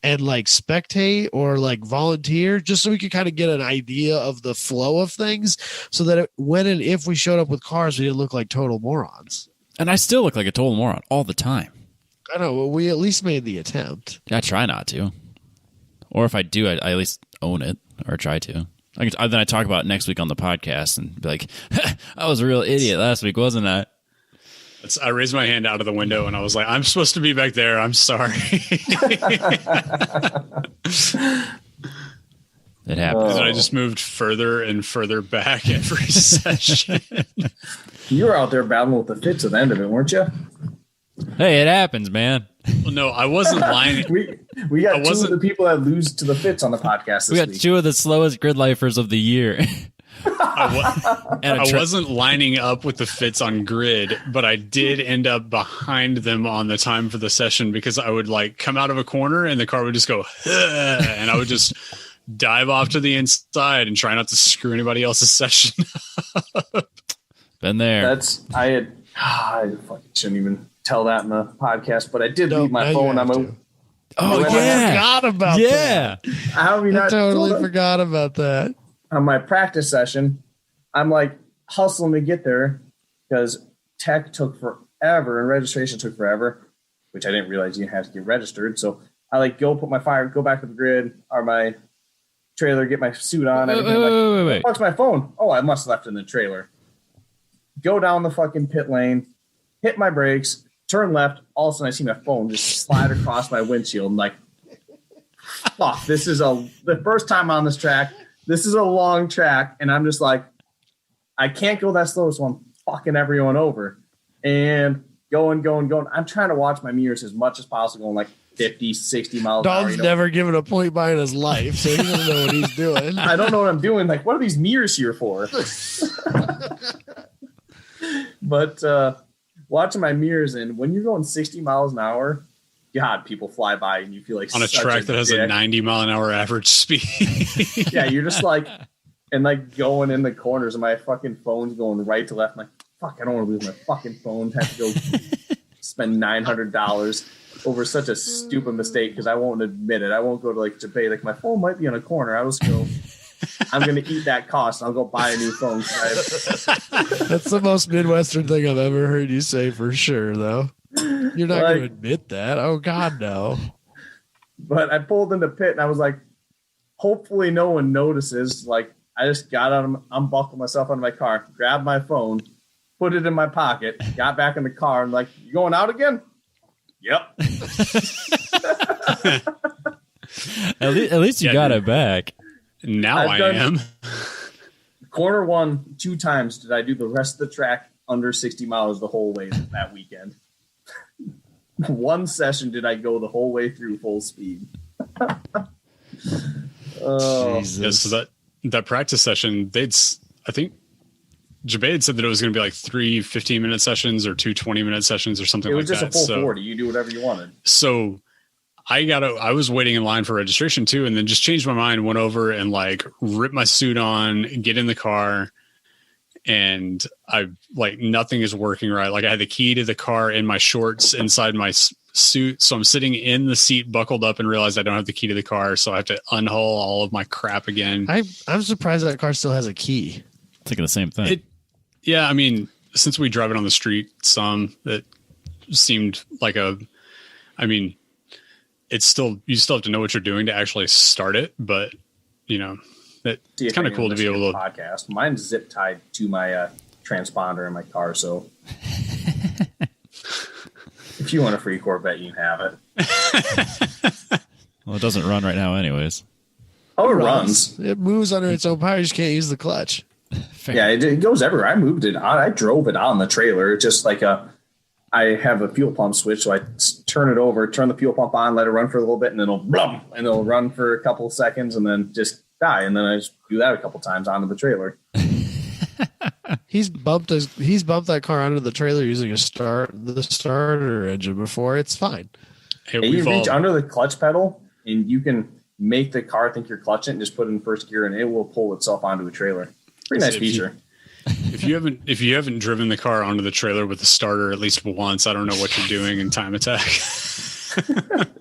and like spectate or like volunteer just so we could kind of get an idea of the flow of things so that when and if we showed up with cars, we didn't look like total morons. And I still look like a total moron all the time. I know. Well, we at least made the attempt. I try not to. Or if I do, I at least own it or try to. Then I talk about it next week on the podcast and be like, I was a real idiot last week, wasn't I? I raised my hand out of the window and I was like, I'm supposed to be back there. I'm sorry. It happens. And I just moved further and further back every session. You were out there battling with the fits at the end of it, weren't you? Hey, it happens, man. Well, no, I wasn't lying. we got 2 of the people that lose to the fits on the podcast this week. We got week. 2 of the slowest gridlifers of the year. I wasn't lining up with the fits on grid, but I did end up behind them on the time for the session because I would like come out of a corner and the car would just go, and I would just dive off to the inside and try not to screw anybody else's session up. Been there. I fucking shouldn't even tell that in the podcast, but I did leave my phone. I forgot about that. I totally forgot about that. On my practice session, I'm like hustling to get there because tech took forever and registration took forever, which I didn't realize you have to get registered. So I like go back to the grid or my trailer, get my suit on. Wait. What's my phone? Oh, I must have left it in the trailer. Go down the fucking pit lane, hit my brakes, turn left. All of a sudden, I see my phone just slide across my windshield. I'm like, fuck, this is the first time on this track. This is a long track. And I'm just like, I can't go that slow, so I'm fucking everyone over. And going. I'm trying to watch my mirrors as much as possible, going like 50, 60 miles an hour. Dog's never given a point by in his life, so he doesn't know what he's doing. I don't know what I'm doing. Like, what are these mirrors here for? But watching my mirrors, and when you're going 60 miles an hour, God, people fly by and you feel like on a track that has a 90 mile an hour average speed. Yeah, you're just like, and like going in the corners, and my fucking phone's going right to left. I'm like, fuck, I don't want to lose my fucking phone. Have to go spend $900 over such a stupid mistake because I won't admit it. I won't go to like debate. Like, my phone might be on a corner. I just go, I'm going to eat that cost. I'll go buy a new phone. That's the most Midwestern thing I've ever heard you say for sure, though. You're not going to admit that. Oh, God, no. But I pulled into pit and I was like, hopefully no one notices. Like, I just got out, unbuckled myself out of my car, grabbed my phone, put it in my pocket, got back in the car, and like, you going out again? Yep. At least you got it back. Now I am. Corner 1, 2 times did I do the rest of the track under 60 miles the whole way that weekend. 1 session did I go the whole way through full speed. Oh, Jesus. Yeah, so that practice session, I think Jabade said that it was going to be like 3 15-minute sessions or 2 20-minute sessions or something like that. It was just a full 40. You do whatever you wanted. So I was waiting in line for registration too, and then just changed my mind, went over and like ripped my suit on, get in the car, and I like nothing is working right. Like I had the key to the car in my shorts inside my suit. So I'm sitting in the seat buckled up and realized I don't have the key to the car. So I have to unhaul all of my crap again. I'm surprised that car still has a key. Thinking the same thing. Yeah. I mean, since we drive it on the street, it seemed like you still have to know what you're doing to actually start it, but you know, it's kind of cool to be able to podcast. Mine's zip tied to my transponder in my car. So if you want a free Corvette, you can have it. Well, it doesn't run right now anyways. Oh, it runs. It moves under its own power. You just can't use the clutch. Fair. Yeah, it goes everywhere. I moved it on. I drove it on the trailer. It's just like I have a fuel pump switch, so I turn it over, turn the fuel pump on, let it run for a little bit, and then it'll run for a couple of seconds and then just die. And then I just do that a couple times onto the trailer. He's bumped that car onto the trailer using the starter engine before. It's fine. Hey, you reach under the clutch pedal and you can make the car think you're clutching and just put it in first gear and it will pull itself onto a trailer. Pretty nice feature. If you haven't driven the car onto the trailer with the starter at least once, I don't know what you're doing in Time Attack.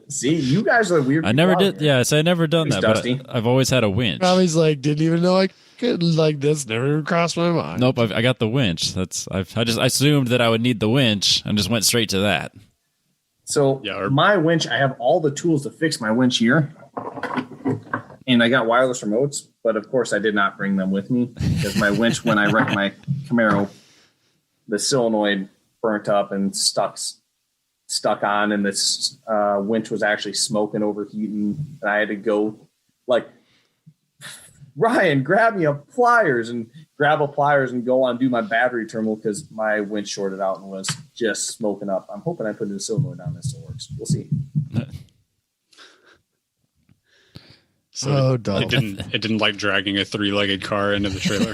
See, you guys are weird. I never did. Yeah, I never done that. Dusty. But I've always had a winch. Robbie's like, didn't even know I could like this. Never even crossed my mind. Nope, I got the winch. I just assumed that I would need the winch and just went straight to that. So my winch, I have all the tools to fix my winch here, and I got wireless remotes. But of course, I did not bring them with me because my winch, when I wrecked my Camaro, the solenoid burnt up and stuck on, and this winch was actually smoking, overheating, and I had to go like, Ryan, grab me grab a pliers and go undo my battery terminal because my winch shorted out and was just smoking up. I'm hoping I put a solenoid on this so it works. We'll see. So it didn't like dragging a 3-legged car into the trailer.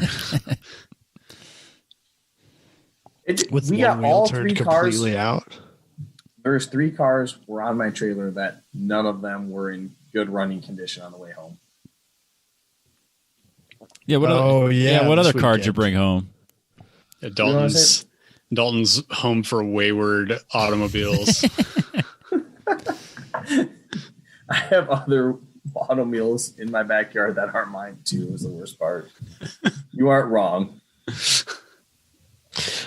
With we one got all wheel turned 3 cars completely out. There's 3 cars were on my trailer that none of them were in good running condition on the way home. Yeah. What other car did you bring home? Yeah, Dalton's home for wayward automobiles. I have other automobiles in my backyard that aren't mine too, is the worst part. You aren't wrong.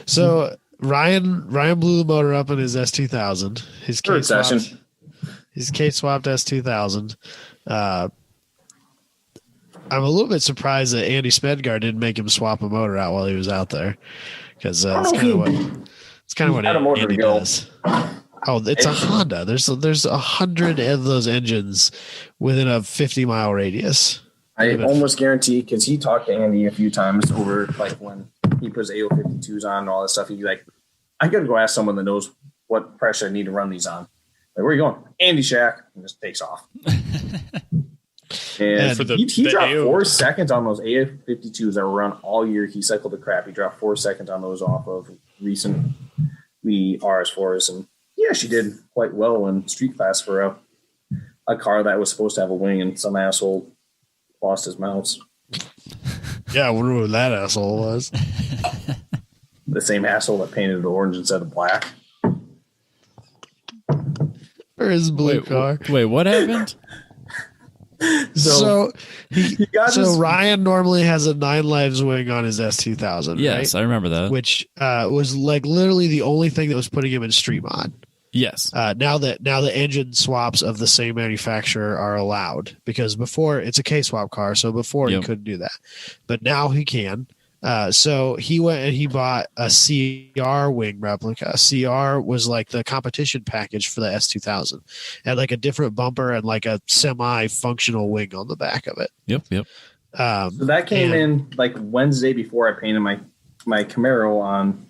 So Ryan blew the motor up in his S2000. His K-swapped S2000. I'm a little bit surprised that Andy Spedgar didn't make him swap a motor out while he was out there, because it's kind of what Andy does. Oh, it's a Honda. There's 100 of those engines within a 50-mile radius. I almost guarantee, because he talked to Andy a few times over, like when he puts AO52s on and all that stuff. He'd be like, I got to go ask someone that knows what pressure I need to run these on. Like, where are you going? Andy Shack, and just takes off. And he dropped 4 seconds on those AF52s that were run all year. He cycled the crap. He dropped 4 seconds on those off of recently RS4s. And yeah, she did quite well in street class for a car that was supposed to have a wing, and some asshole lost his mounts. Yeah, I wonder who that asshole was. The same asshole that painted it orange instead of black. Or his blue car. Wait, what happened? So Ryan normally has a 9 lives wing on his S2000. Yes, right? I remember that. Which was like literally the only thing that was putting him in street mod. Yes. Now the engine swaps of the same manufacturer are allowed, because before it's a K-swap car, so before he couldn't do that, but now he can. So he went and he bought a CR wing replica. CR was like the competition package for the S2000. It had like a different bumper and like a semi-functional wing on the back of it. Yep. So that came in like Wednesday before I painted my Camaro on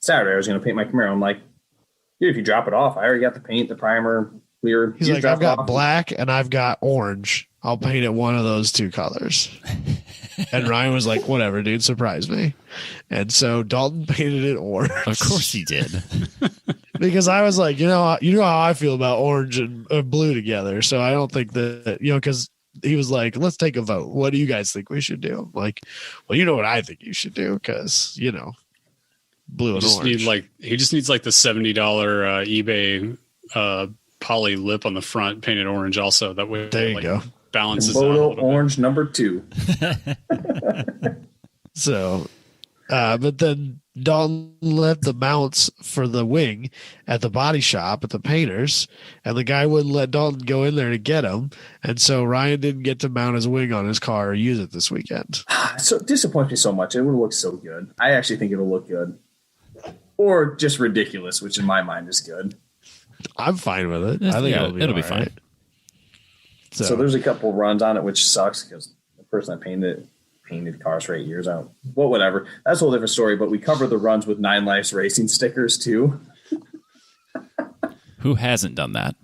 Saturday. I was going to paint my Camaro. I'm like, dude, if you drop it off, I already got the paint, the primer, clear. He's like, I've got black and I've got orange. I'll paint it one of those 2 colors. And Ryan was like, whatever, dude, surprise me. And so Dalton painted it orange. Of course he did. Because I was like, you know how I feel about orange and blue together. So I don't think that, because he was like, let's take a vote. What do you guys think we should do? I'm like, well, you know what I think you should do, because, blue and orange. He just needs like the $70 eBay poly lip on the front painted orange also. That way there you go. Balances out a Photo little orange bit. Number 2. So, but then Dalton left the mounts for the wing at the body shop at the painters, and the guy wouldn't let Dalton go in there to get him. And so Ryan didn't get to mount his wing on his car or use it this weekend. So it disappoints me so much. It would look so good. I actually think it'll look good. Or just ridiculous, which in my mind is good. I'm fine with it. I think it'll be fine. Right. So there's a couple runs on it, which sucks because the person that painted cars for 8 years. Whatever. That's a whole different story. But we cover the runs with 9 Lives Racing stickers too. Who hasn't done that?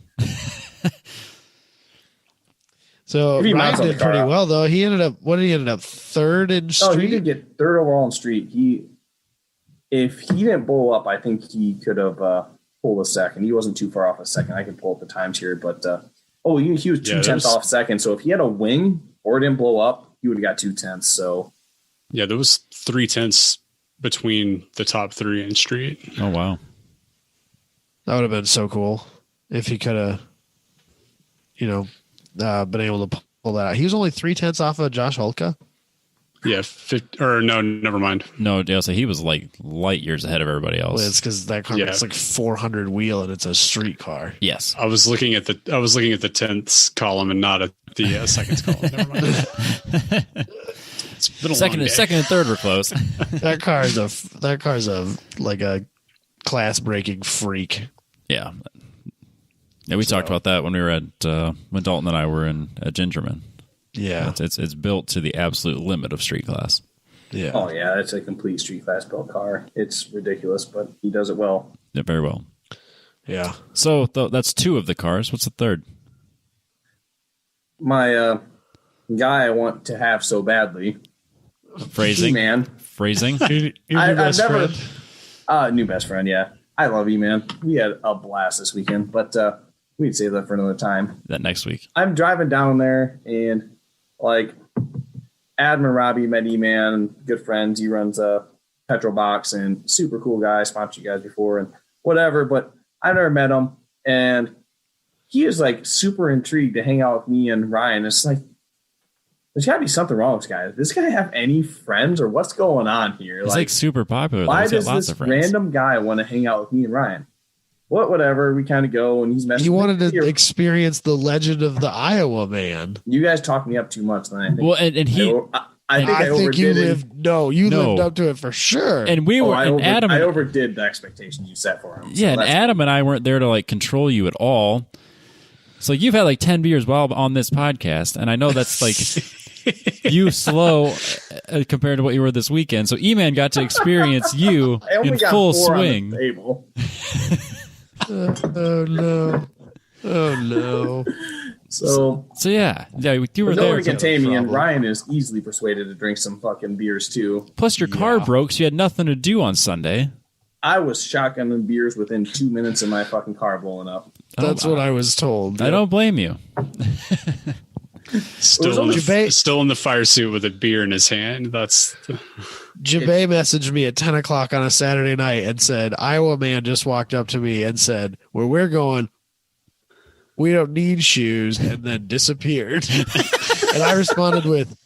So Ryan did pretty well, though. He ended up, third in street? Oh, he did get third overall in street. If he didn't blow up, I think he could have pulled a second. He wasn't too far off a second. I can pull up the times here, but he was 2/10 off second. So if he had a wing or didn't blow up, he would have got 2/10. So yeah, there was 3/10 between the top 3 in street. Oh wow, that would have been so cool if he could have, been able to pull that out. He was only 3/10 off of Josh Holka. Yeah, no, never mind. No, Dale said he was like light years ahead of everybody else. Well, it's because that car it's like 400 wheel and it's a street car. Yes, I was looking at the 10th column and not at the seconds column. Never mind. It's been a second and third were close. that car's a class breaking freak. Yeah. We talked about that when we were at when Dalton and I were at Gingerman. Yeah, it's built to the absolute limit of street class. Yeah. Oh yeah, it's a complete street class built car. It's ridiculous, but he does it well. Yeah, very well. Yeah. So that's 2 of the cars. What's the third? My guy I want to have so badly. Phrasing. E-Man. Phrasing. Your best friend. New best friend. Yeah, I love E-Man. We had a blast this weekend, but we'd save that for another time. That next week. I'm driving down there and. Like, Adam and Robbie met E-Man, good friends. He runs a petrol box and super cool guy. Sponsored you guys before and whatever, but I never met him. And he is like super intrigued to hang out with me and Ryan. It's like, there's got to be something wrong with this guy. Does this guy have any friends or what's going on here? He's like super popular. Why does this random guy want to hang out with me and Ryan? Whatever, we kind of go and he's messing. He wanted to experience the legend of the Iowaman. You guys talked me up too much. Then I think. Well, and he. I think you lived. No, you lived up to it for sure. And we were. Adam. I overdid the expectation you set for him. Yeah, and Adam and I weren't there to like control you at all. So you've had like 10 beers while on this podcast, and I know that's like you slow compared to what you were this weekend. So E-Man got to experience you in full swing. Oh no! So yeah, you were there. No one can tame me, and Ryan is easily persuaded to drink some fucking beers too. Plus, your car broke, so you had nothing to do on Sunday. I was shotgunning beers within 2 minutes of my fucking car blowing up. That's what I was told. I don't blame you. Still in the fire suit with a beer in his hand. Jabay messaged me at 10 o'clock on a Saturday night and said, Iowaman just walked up to me and said, where we're going, we don't need shoes, and then disappeared. And I responded with,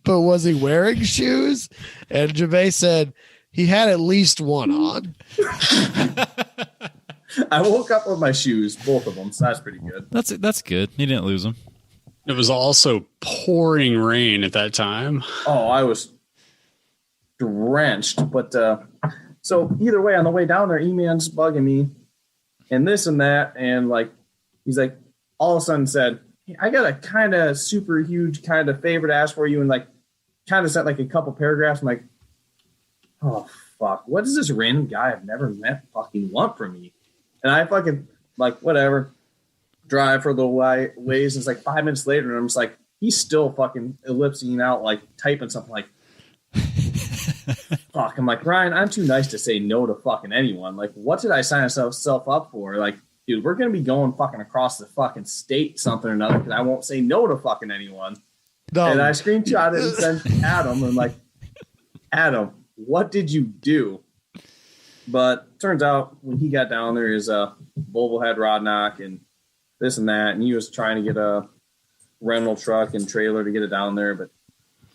but was he wearing shoes? And Jabay said, he had at least one on. I woke up with my shoes, both of them, so that's pretty good. That's good. You didn't lose them. It was also pouring rain at that time. Oh, I was drenched. But so either way, on the way down there, E-Man's bugging me and this and that. And like, he's like, all of a sudden said, hey, I got a kind of super huge kind of favor to ask for you. And like, kind of sent like a couple paragraphs. I'm like, oh, fuck. What does this random guy I've never met fucking want from me? And I fucking like, whatever. Drive for a little ways. It's like 5 minutes later, and I'm just like, he's still fucking ellipsing out, like typing something like, fuck. I'm like, Ryan, I'm too nice to say no to fucking anyone. Like, what did I sign myself up for? Like, dude, we're going to be going fucking across the fucking state, something or another, because I won't say no to fucking anyone. No. And I screenshot it and sent to Adam. And like, Adam, what did you do? But turns out when he got down there, his Volvo had rod knock and this and that. And he was trying to get a rental truck and trailer to get it down there. But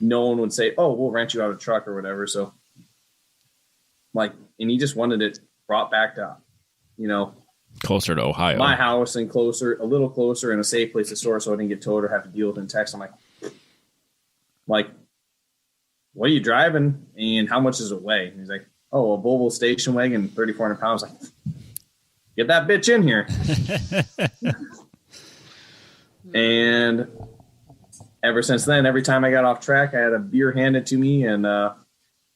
no one would say, oh, we'll rent you out a truck or whatever. So, like, and he just wanted it brought back to, closer to Ohio, my house, and a little closer and a safe place to store so I didn't get towed or have to deal with it in text. I'm like, what are you driving and how much does it weigh? And he's like, oh, a Volvo station wagon, 3,400 pounds. Like, get that bitch in here. And ever since then, every time I got off track, I had a beer handed to me and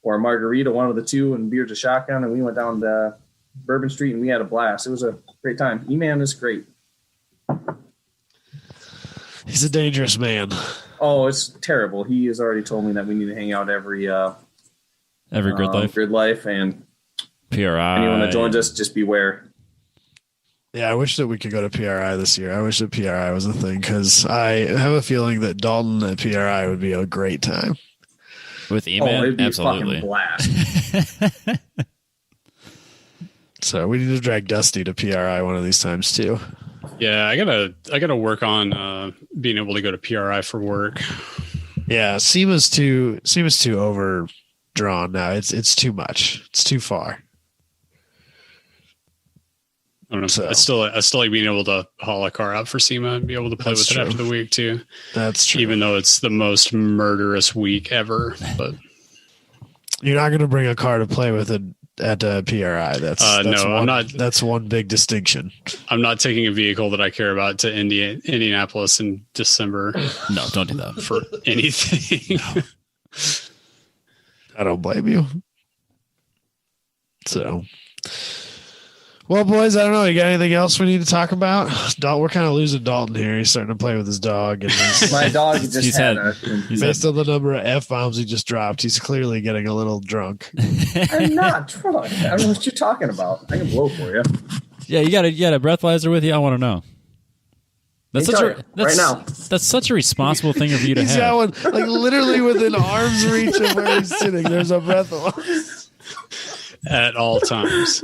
or a margarita, one of the two, and beer to shotgun, and we went down to Bourbon Street and we had a blast. It was a great time. E-Man is great. He's a dangerous man. Oh, it's terrible. He has already told me that we need to hang out every Gridlife and PRI. Anyone that joins us, just beware. Yeah, I wish that we could go to PRI this year. I wish that PRI was a thing because I have a feeling that Dalton at PRI would be a great time. With E-Man? It'd be Absolutely. A fucking blast. So we need to drag Dusty to PRI one of these times too. Yeah, I gotta work on being able to go to PRI for work. Yeah, SEMA's too overdrawn now. It's too much. It's too far. I don't know. So, I still like being able to haul a car out for SEMA and be able to play with it after the week too. That's true. Even though it's the most murderous week ever, but you're not going to bring a car to play with it at PRI. I'm not. That's one big distinction. I'm not taking a vehicle that I care about to Indianapolis in December. No, don't do that for anything. No. I don't blame you. So. Well, boys, I don't know. You got anything else we need to talk about? We're kind of losing Dalton here. He's starting to play with his dog. And my dog just based on the number of F-bombs he just dropped, he's clearly getting a little drunk. I'm not drunk. I don't know what you're talking about. I can blow for you. Yeah, you got a breathalyzer with you? I want to know. That's such a responsible thing of you to have. He's got one, like literally within arm's reach of where he's sitting. There's a breathalyzer. At all times.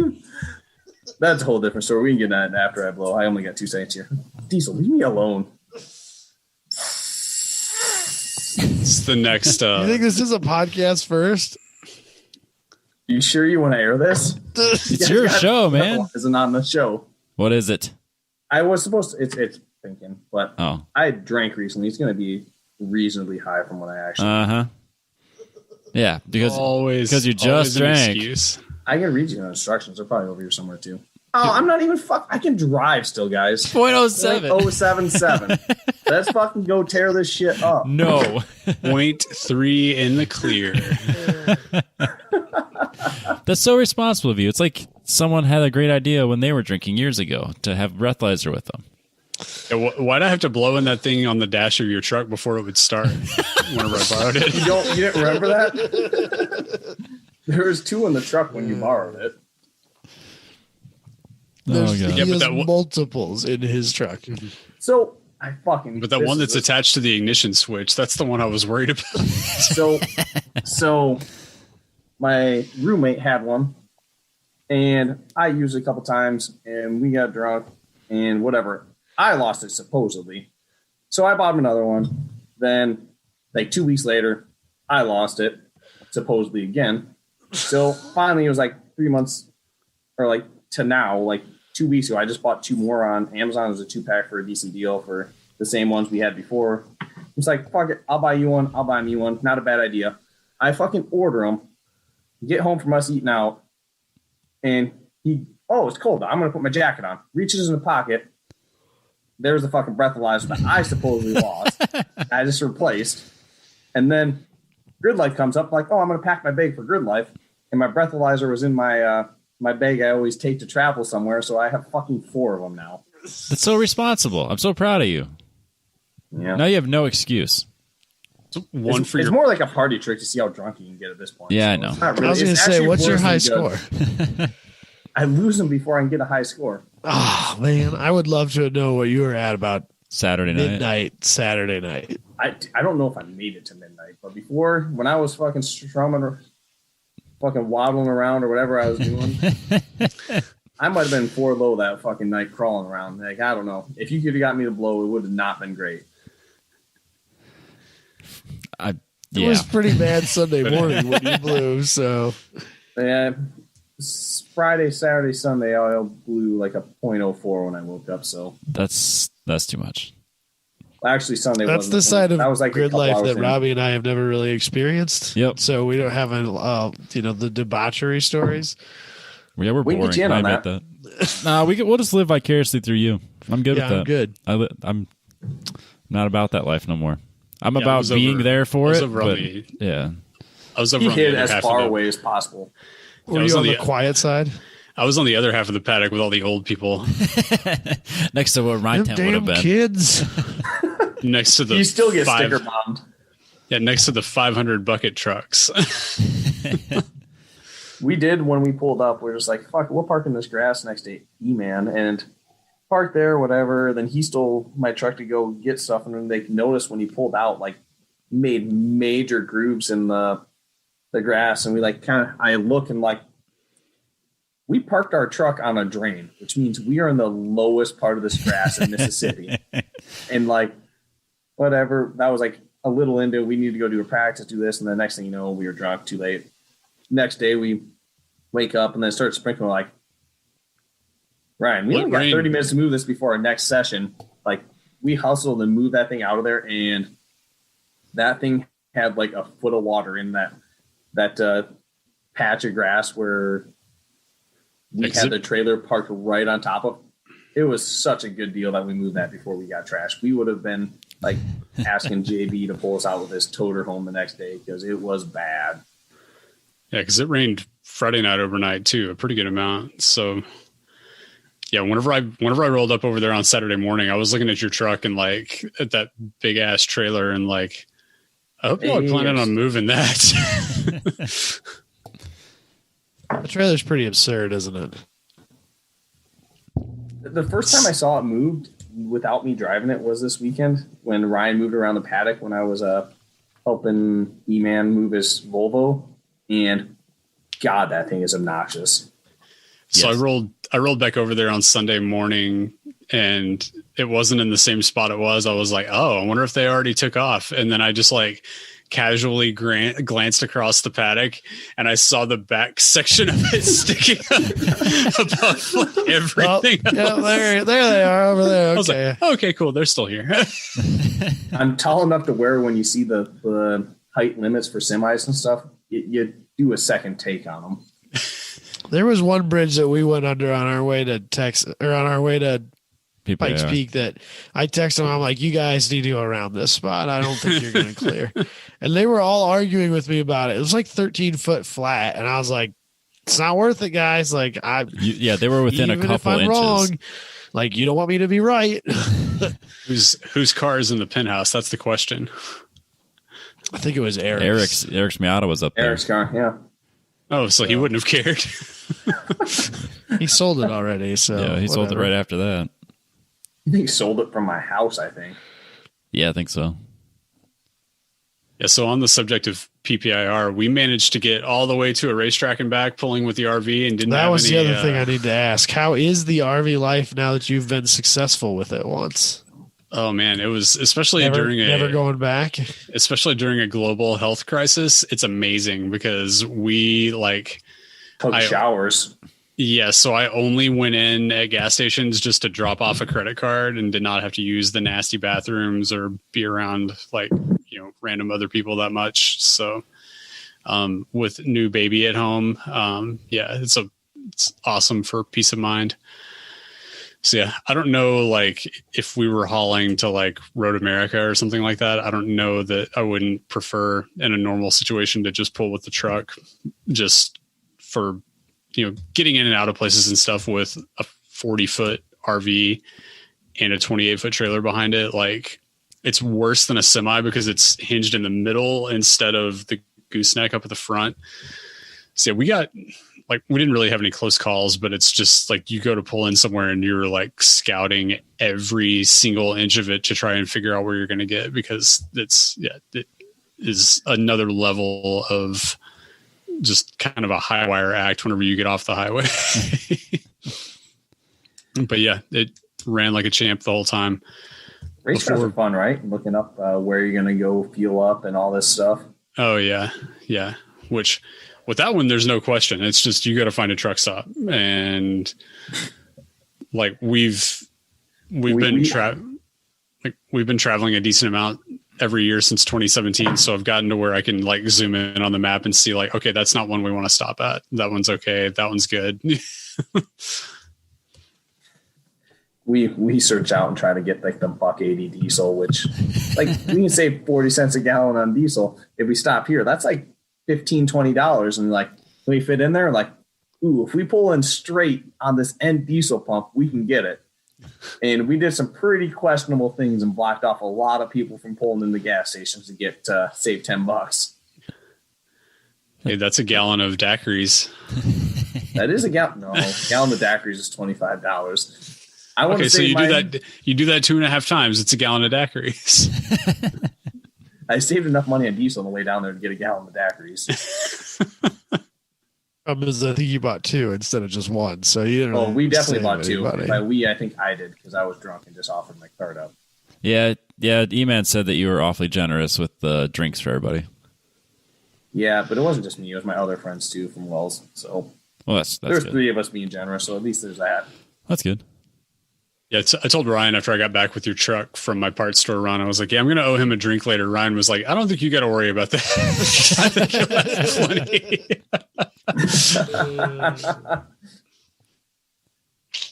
That's a whole different story. We can get that after I blow. I only got 2 seconds here. Diesel, leave me alone. It's the next. You think this is a podcast first? You sure you want to air this? It's your show, man. It's not on the show. What is it? I was supposed to. It's thinking, but I drank recently. It's going to be reasonably high from what I actually. Yeah, because you just drank. I can read you the instructions. They're probably over here somewhere too. Oh, I'm not even I can drive still, guys. 0.07. 0.077. Let's fucking go tear this shit up. No. 0.3 in the clear. That's so responsible of you. It's like someone had a great idea when they were drinking years ago to have breathalyzer with them. Yeah, why'd I have to blow in that thing on the dash of your truck before it would start? Whenever I borrowed it. You didn't remember that? There was 2 in the truck when you borrowed it. There's multiples in his truck. So I fucking. But that one that's attached to the ignition switch, that's the one I was worried about. So my roommate had one, and I used it a couple times, and we got drunk, and whatever. I lost it supposedly, so I bought him another one. Then, like 2 weeks later, I lost it supposedly again. So finally, it was like 3 months, or like to now, like 2 weeks ago, I just bought 2 more on Amazon. It was a 2-pack for a decent deal for the same ones we had before. It's like, fuck it, I'll buy you one, I'll buy me one. Not a bad idea. I fucking order them, get home from us eating out, and it's cold. I'm going to put my jacket on. Reaches in the pocket. There's the fucking breathalyzer that I supposedly lost. I just replaced. And then Gridlife comes up like, I'm going to pack my bag for Gridlife. And my breathalyzer was in my my bag I always take to travel somewhere. So I have fucking 4 of them now. That's so responsible. I'm so proud of you. Now you have no excuse. One it's more like a party trick to see how drunk you can get at this point. Yeah, I know. Really, I was going to say, what's your high score? I lose them before I can get a high score. Oh, man. I would love to know what you were at about Saturday night. Saturday night. I don't know if I made it to midnight, but before, when I was fucking strumming or fucking waddling around or whatever I was doing, I might have been 4 low that fucking night crawling around. Like, I don't know. If you could have got me to blow, it would have not been great. It was pretty bad Sunday morning when you blew, so. Yeah. Friday, Saturday, Sunday, I blew like a .04 when I woke up, so. That's too much. Actually, Sunday that's the side of like grid life that Robbie and I have never really experienced. Yep. So we don't have the debauchery stories. Yeah, we're boring. Get you in on that. Nah, we'll just live vicariously through you. I'm good with that. I'm good. I'm not about that life no more. I'm about being there for it. Yeah. I was over he on hid the as far away as possible. Were you on the quiet side? I was on the other half of the paddock with all the old people. Next to where my tent would have been. Kids. Next to the you still get sticker bombed. Yeah, next to the 500 bucket trucks. We did when we pulled up. We are just like, fuck, we'll park in this grass next to E-Man and park there, whatever. Then he stole my truck to go get stuff, and then they noticed when he pulled out, like, made major grooves in the grass, and we like I look and like, we parked our truck on a drain, which means we are in the lowest part of this grass in Mississippi. And like, whatever, that was like a little into, we need to go do a practice, do this. And the next thing you know, we were drunk, too late. Next day we wake up and then start sprinkling, like, Ryan, we only got 30 minutes to move this before our next session. Like, we hustled and moved that thing out of there, and that thing had like a foot of water in that patch of grass where we had the trailer parked right on top of. It was such a good deal that we moved that before we got trashed. We would have been like asking JB to pull us out with his toter home the next day because it was bad. Yeah, because it rained Friday night overnight too, a pretty good amount. So yeah, whenever I rolled up over there on Saturday morning, I was looking at your truck and like at that big ass trailer and like, I hope y'all are planning on moving that. The trailer's pretty absurd, isn't it? The first time I saw it moved without me driving it was this weekend when Ryan moved around the paddock when I was helping E-Man move his Volvo, and God, that thing is obnoxious. So yes. I rolled back over there on Sunday morning, and it wasn't in the same spot it was. I was like, oh, I wonder if they already took off. And then I just like casually glanced across the paddock, and I saw the back section of it sticking above like, everything. Yeah, there they are over there. Okay. I was like, okay, cool. They're still here. I'm tall enough to where when you see the height limits for semis and stuff, you do a second take on them. There was one bridge that we went under on our way to Pikes Peak that I texted them. I'm like, you guys need to go around this spot. I don't think you're going to clear. And they were all arguing with me about it. It was like 13-foot flat. And I was like, it's not worth it, guys. Like they were within a couple if I'm inches. Wrong, like, you don't want me to be right. Whose car is in the penthouse? That's the question. I think it was Eric's. Eric's Miata was up there. Eric's car, yeah. Oh, so he wouldn't have cared. He sold it already. So yeah, he sold it right after that. He sold it from my house, I think. Yeah, I think so. Yeah, so on the subject of PPIR, we managed to get all the way to a racetrack and back pulling with the RV and didn't that have was any, the other thing I need to ask. How is the RV life now that you've been successful with it once? Oh man, it was especially never going back. Especially during a global health crisis, it's amazing because we took showers. Yeah, so I only went in at gas stations just to drop off a credit card and did not have to use the nasty bathrooms or be around random other people that much. So with new baby at home, it's awesome for peace of mind. So yeah, I don't know if we were hauling to Road America or something like that. I don't know that I wouldn't prefer in a normal situation to just pull with the truck just for getting in and out of places and stuff with a 40-foot RV and a 28-foot trailer behind it. it's worse than a semi because it's hinged in the middle instead of the gooseneck up at the front. So we didn't really have any close calls, but it's just like you go to pull in somewhere and you're like scouting every single inch of it to try and figure out where you're going to get, because it is another level of just kind of a high wire act whenever you get off the highway. But yeah, it ran like a champ the whole time. Race cars are fun, right? Looking up where you're going to go fuel up and all this stuff. Oh yeah. Yeah. Which with that one, there's no question. It's just, you got to find a truck stop. And like we've been traveling a decent amount every year since 2017. So I've gotten to where I can like zoom in on the map and see like, okay, that's not one we want to stop at. That one's okay. That one's good. We search out and try to get like the $1.80 diesel, which like we can save 40 cents a gallon on diesel. If we stop here, that's like $15-$20. And like, when we fit in there, like, ooh, if we pull in straight on this end diesel pump, we can get it. And we did some pretty questionable things and blocked off a lot of people from pulling in the gas stations to get save $10. Hey, that's a gallon of daiquiris. That is a gallon. No, a gallon of daiquiris is $25. I want okay, to so say you do that 2.5 times. It's a gallon of daiquiris. I saved enough money on diesel on the way down there to get a gallon of daiquiris. Is I think you bought 2 instead of just 1. So you didn't. Oh, we definitely bought 2. By we, I think I did, because I was drunk and just offered my card up. Yeah. E-Man said that you were awfully generous with the drinks for everybody. Yeah, but it wasn't just me; it was my other friends too from Wells. So, well, that's there's good. 3 of us being generous, so at least there's that. That's good. Yeah, I told Ryan after I got back with your truck from my parts store run, I was like, yeah, I'm going to owe him a drink later. Ryan was like, I don't think you got to worry about that. I think you'll have plenty.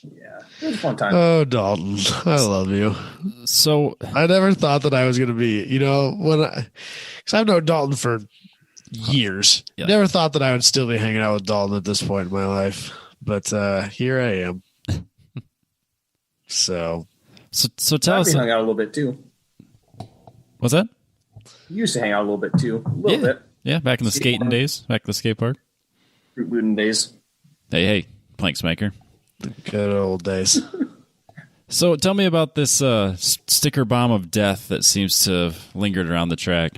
Yeah, it was a fun time. Oh, Dalton, I love you. So I never thought that I was going to be, because I've known Dalton for years. Yeah. Never thought that I would still be hanging out with Dalton at this point in my life. But here I am. So tell us. Hung out a little bit too. What's that? You used to hang out a little bit too. A little bit. Yeah, back in the skating days, back at the skate park. Fruit looting days. Hey, planks maker. Good old days. So tell me about this sticker bomb of death that seems to have lingered around the track.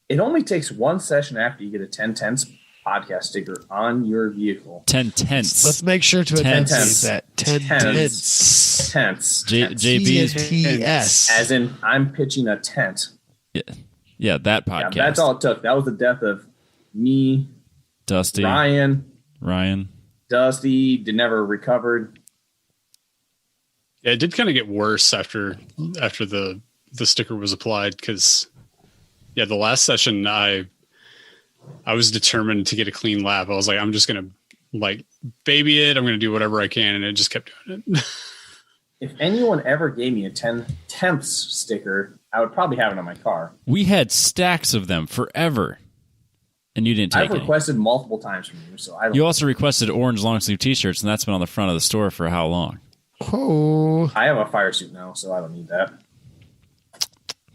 It only takes 1 session after you get a 10/10 podcast sticker on your vehicle. 10/10. Let's make sure to Tenths. that 10/10. Tenths. JB's TS. As in, I'm pitching a tent. Yeah, that podcast. Yeah, that's all it took. That was the death of me, Dusty, Ryan, Dusty. Did never recovered. Yeah, it did kind of get worse after the sticker was applied, because the last session I was determined to get a clean lap. I was like, I'm just gonna like baby it. I'm gonna do whatever I can, and it just kept doing it. If anyone ever gave me a 10/10 sticker, I would probably have it on my car. We had stacks of them forever, and you didn't take I've requested multiple times from you, so I don't. You also requested orange long sleeve T-shirts, and that's been on the front of the store for how long? Oh, I have a fire suit now, so I don't need that.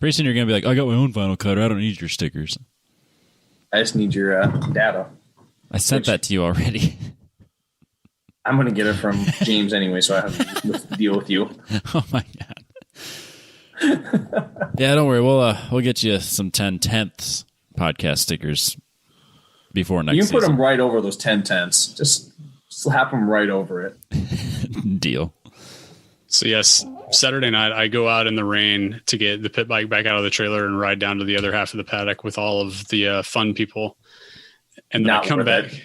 Pretty soon you're gonna be like, I got my own vinyl cutter. I don't need your stickers. I just need your data. I sent that to you already. I'm going to get it from James anyway, so I have to deal with you. Oh my god. Yeah, don't worry. We'll get you some 10/10 podcast stickers before next season. You can put them right over those 10/10s. Just slap them right over it. Deal. So yes, Saturday night I go out in the rain to get the pit bike back out of the trailer and ride down to the other half of the paddock with all of the fun people. And then I come back.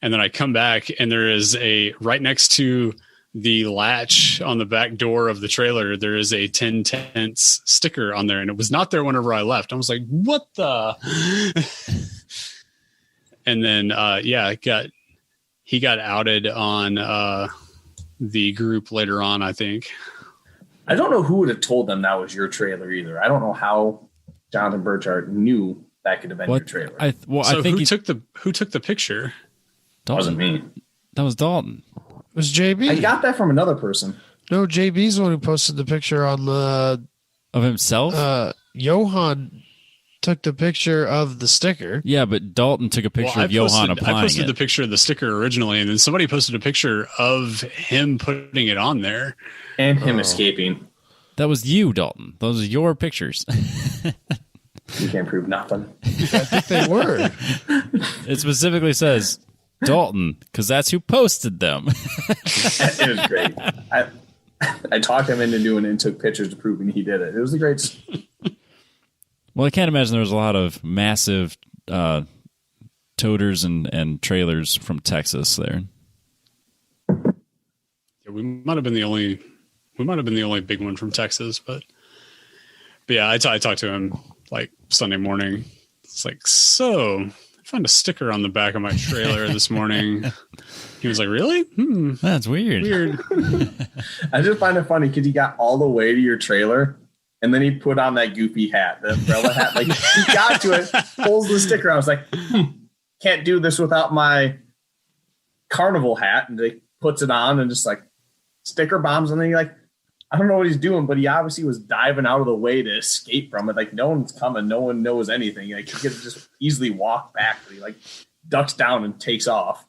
And then I come back, and there is right next to the latch on the back door of the trailer, there is a 10/10 sticker on there, and it was not there whenever I left. I was like, what the? And then, he got outed on the group later on, I think. I don't know who would have told them that was your trailer either. I don't know how Jonathan Burchard knew that could have been your trailer. I think who took the picture? Wasn't me. That was Dalton. It was JB. I got that from another person. No, JB's the one who posted the picture on the Of himself? Johan took the picture of the sticker. Yeah, but Dalton took a picture of Johan applying I posted it. the picture of the sticker originally, and then somebody posted a picture of him putting it on there. And him escaping. That was you, Dalton. Those are your pictures. You can't prove nothing. I think they were. It specifically says Dalton, because that's who posted them. It was great. I talked him into doing it and took pictures to prove he did it. It was the great. Well, I can't imagine there was a lot of massive toters and trailers from Texas there. Yeah, we might have been the only big one from Texas, but yeah, I talked to him like Sunday morning. It's like, so I found a sticker on the back of my trailer this morning. He was like, really? That's weird. I just find it funny because he got all the way to your trailer and then he put on that goofy hat, the umbrella hat. Like he got to it, pulls the sticker. I was like, can't do this without my carnival hat. And he puts it on and just like sticker bombs. And then he like, I don't know what he's doing, but he obviously was diving out of the way to escape from it. Like no one's coming. No one knows anything. Like he could just easily walk back, but he like ducks down and takes off.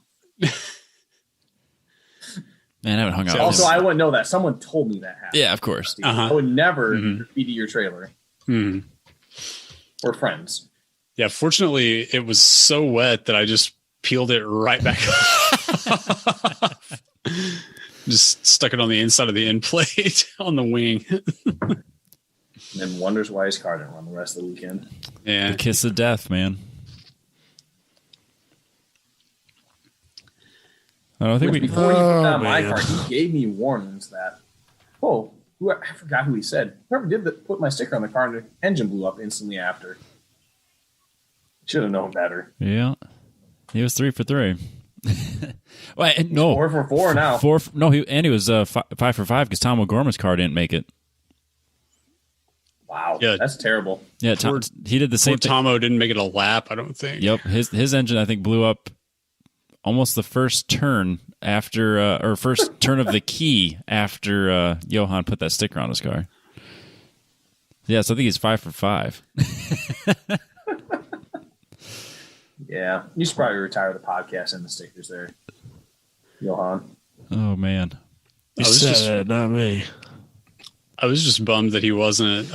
Man, I haven't hung out with Also, him. I wouldn't know that. Someone told me that happened. Yeah, of course. I would never graffiti your trailer. Or friends. Yeah, fortunately, it was so wet that I just peeled it right back off. Just stuck it on the inside of the end plate on the wing. And then wonders why his car didn't run the rest of the weekend. Yeah. The kiss of death, man. I don't think Before he put on my car, he gave me warnings that, I forgot who he said. Whoever did put my sticker on the car and the engine blew up instantly after. Should have known better. Yeah. He was 3 for 3. Wait, no. 4 for 4 now. He was 5 for 5 because Tom O'Gorman's car didn't make it. Wow. Yeah. That's terrible. Yeah, he did the same thing. Tomo didn't make it a lap, I don't think. Yep, his engine I think blew up almost the first turn after or first turn of the key after Johan put that sticker on his car. Yeah, so I think he's 5 for 5. Yeah. You should probably retire the podcast and the stickers there, Johan. Oh man. You said it, not me. I was just bummed that he wasn't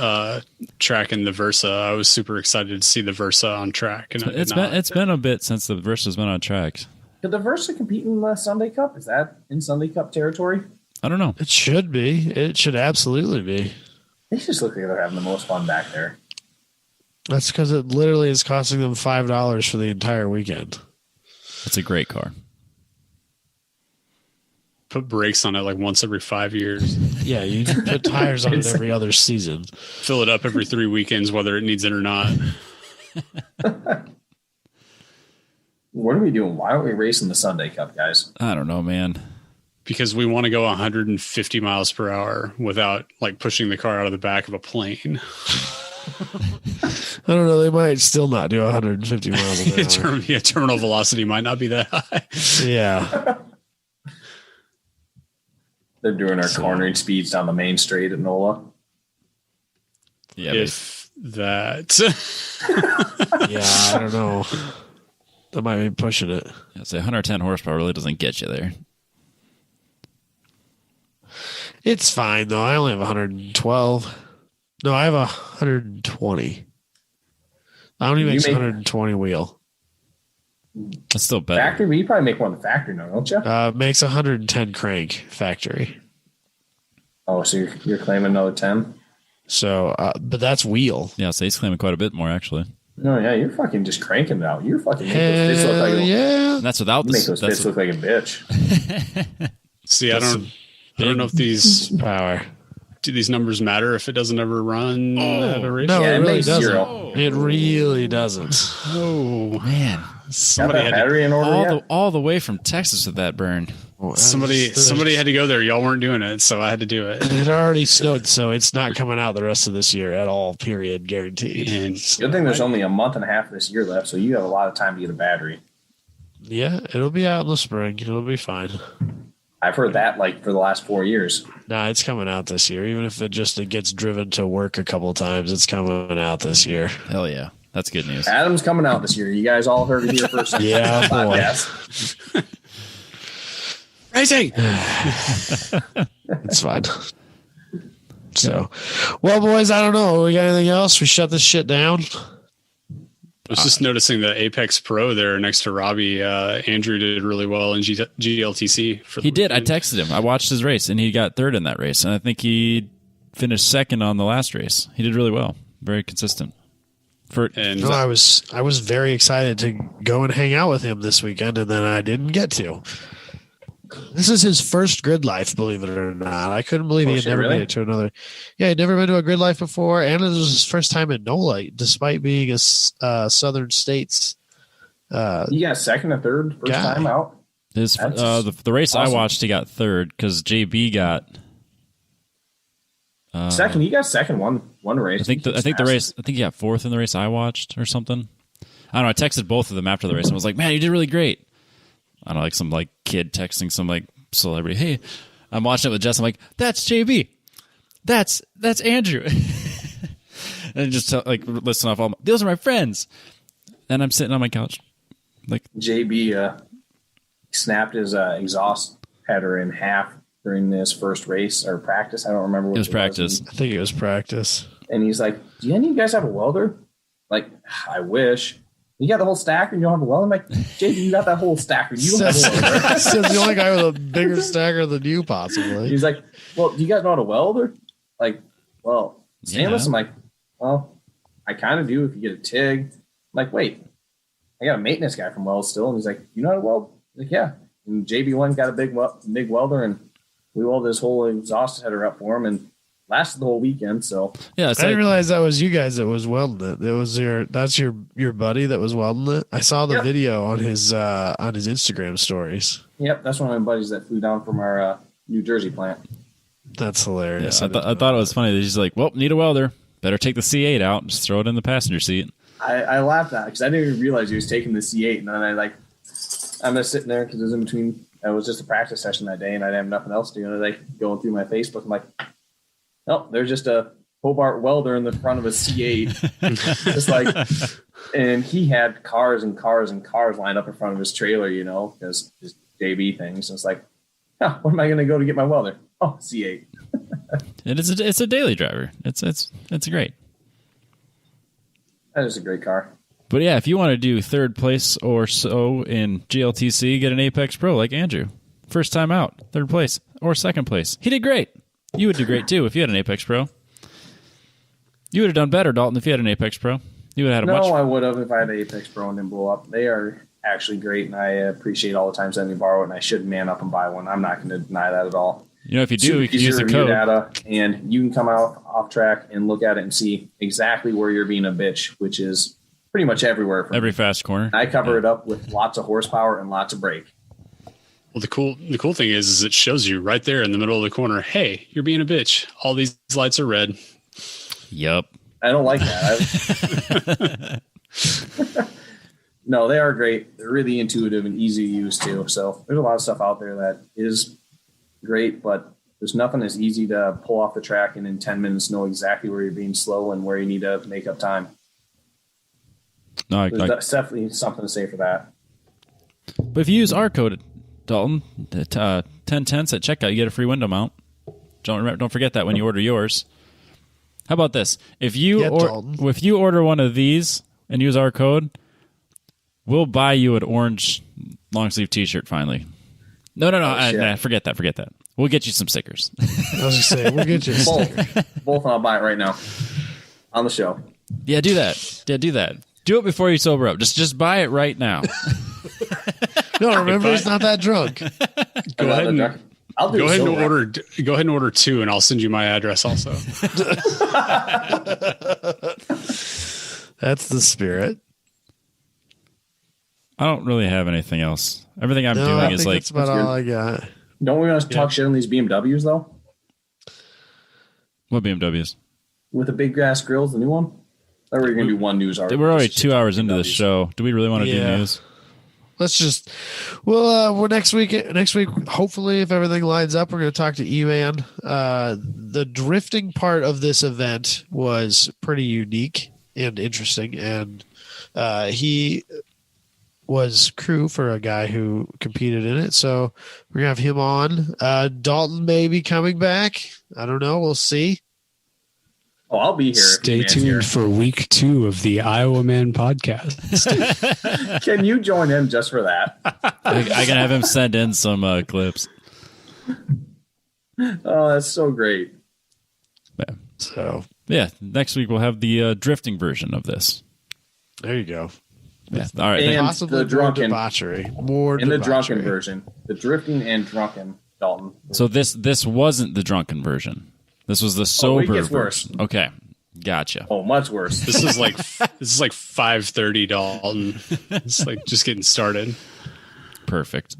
tracking the Versa. I was super excited to see the Versa on track. And It's been a bit since the Versa's been on tracks. Did the Versa compete in the Sunday Cup? Is that in Sunday Cup territory? I don't know. It should be. It should absolutely be. They just look like they're having the most fun back there. That's because it literally is costing them $5 for the entire weekend. It's a great car. put brakes on it like once every 5 years. Yeah, you put tires on it every other season. Fill it up every 3 weekends, whether it needs it or not. What are we doing? Why aren't we racing the Sunday Cup, guys? I don't know, man. Because we want to go 150 miles per hour without like pushing the car out of the back of a plane. I don't know. They might still not do 150 miles an hour. Terminal velocity might not be that high. Yeah. They're doing our cornering speeds down the main straight at NOLA. Yeah, if that. Yeah, I don't know. That might be pushing it. I'd say 110 horsepower really doesn't get you there. It's fine, though. I only have 112. No, I have 120. I only make 120 wheel. That's still better. Factory? But you probably make one in the factory now, don't you? Makes 110 crank factory. Oh, so you're claiming another 10? So, but that's wheel. Yeah, so he's claiming quite a bit more, actually. No, yeah, you're fucking just cranking it out. You're fucking making those bits look like yeah. And that's without make those bits look like a bitch. See, I don't know if these power. Do these numbers matter if it doesn't ever run at a race? No, Yeah, it really makes doesn't. 0. It really doesn't. Oh Man, somebody Got that had battery in order yet? all the way from Texas with that burn. somebody had to go there. Y'all weren't doing it, so I had to do it. It already snowed, so it's not coming out the rest of this year at all. Period, guaranteed. And Good thing there's only a month and a half this year left, so you have a lot of time to get a battery. Yeah, it'll be out in the spring. It'll be fine. I've heard that like for the last 4 years. Nah, it's coming out this year. Even if it gets driven to work a couple of times, it's coming out this year. Hell yeah. That's good news. Adam's coming out this year. You guys all heard it here first. Yeah, boy. Racing. It's fine. So, well, boys, I don't know. We got anything else? We shut this shit down. I was just noticing the Apex Pro there next to Robbie. Andrew did really well in GLTC. He did. I texted him. I watched his race, and he got third in that race. And I think he finished second on the last race. He did really well. Very consistent. I was very excited to go and hang out with him this weekend, and then I didn't get to. This is his first Gridlife, believe it or not. I couldn't believe he had never made it to another. Yeah, he'd never been to a Gridlife before, and it was his first time at NOLA, despite being a Southern States. He got second or third first time out. The race awesome. I watched, he got third because JB got second. He got second one race. I think the race. I think he got fourth in the race I watched or something. I don't know. I texted both of them after the race and was like, "Man, you did really great." I don't know, like some like kid texting some like celebrity. Hey, I'm watching it with Jess. I'm like, that's JB. That's Andrew. And just listen off those are my friends. And I'm sitting on my couch. Like JB snapped his exhaust header in half during this first race or practice. I don't remember what it was. Practice. I think it was practice. And he's like, do any of you guys have a welder? Like, I wish. You got the whole stacker and you don't have a welder? I'm like, JB, you got that whole stacker. You don't have a welder. Says the only guy with a bigger stacker than you, possibly. He's like, well, do you guys know how to welder? Like, well, stainless? Yeah. I'm like, well, I kind of do if you get a TIG. I'm like, wait, I got a maintenance guy from Wells still. And he's like, you know how to weld? I'm like, yeah. And JB1 got a big welder, and we welded his whole exhaust header up for him and lasted the whole weekend. So yeah, I didn't realize that was you guys that was welding it. It was that's your buddy that was welding it. I saw the video on his Instagram stories. Yep, that's one of my buddies that flew down from our New Jersey plant. That's hilarious. Yeah, I thought it was funny that he's like, well, need a welder. Better take the C8 out and just throw it in the passenger seat. I laughed at it because I didn't even realize he was taking the C8, and then I'm just sitting there because it was in between. It was just a practice session that day, and I didn't have nothing else to do. And I was like going through my Facebook. I'm like, oh, there's just a Hobart welder in the front of a C8. Just like, and he had cars and cars and cars lined up in front of his trailer, because just JB things. And it's like, oh, where am I going to go to get my welder? Oh, C8. It's a daily driver. It's great. That is a great car. But yeah, if you want to do third place or so in GLTC, get an Apex Pro like Andrew. First time out, third place or second place. He did great. You would do great too if you had an Apex Pro. You would have done better, Dalton, if you had an Apex Pro. You would have had I would have if I had an Apex Pro and didn't blow up. They are actually great, and I appreciate all the times that we borrow it, and I should man up and buy one. I'm not going to deny that at all. If you do, you can use the code. Data, and you can come out off track and look at it and see exactly where you're being a bitch, which is pretty much everywhere. Every fast corner. I cover it up with lots of horsepower and lots of brake. Well, the cool thing is it shows you right there in the middle of the corner, hey, you're being a bitch. All these lights are red. Yep. I don't like that. No, they are great. They're really intuitive and easy to use too. So there's a lot of stuff out there that is great, but there's nothing as easy to pull off the track and in 10 minutes know exactly where you're being slow and where you need to make up time. No, there's definitely something to say for that. But if you use our code, Dalton, 1010s at checkout, you get a free window mount. Don't forget that when you order yours. How about this? If you order one of these and use our code, we'll buy you an orange long sleeve T-shirt finally. No. Forget that. We'll get you some stickers. I was going to say, we'll get you a sticker. Both, and I'll buy it right now on the show. Yeah, do that. Do it before you sober up. Just buy it right now. No, remember, he's not that drunk. Go ahead and order two, and I'll send you my address also. That's the spirit. I don't really have anything else. Everything I'm doing is like... That's about all I got. Don't we want to talk shit on these BMWs, though? What BMWs? With the big grass grills, the new one? Or were you going to do one news article? We're already 2 hours into the show. Do we really want to do news? we're next week. Hopefully, if everything lines up, we're going to talk to Iowaman. The drifting part of this event was pretty unique and interesting, and he was crew for a guy who competed in it. So we're gonna have him on. Dalton may be coming back. I don't know. We'll see. Oh, I'll be here. Stay tuned for week 2 of the Iowaman podcast. Can you join in just for that? I can have him send in some clips. Oh, that's so great. Yeah, next week we'll have the drifting version of this. There you go. Yeah. All right. And Possibly the drunken debauchery. The drunken version. The drifting and drunken, Dalton. So this wasn't the drunken version. This was the sober it gets version. worse. Okay. Gotcha. Oh, much worse. This is like 5:30, Dalton. It's like just getting started. Perfect.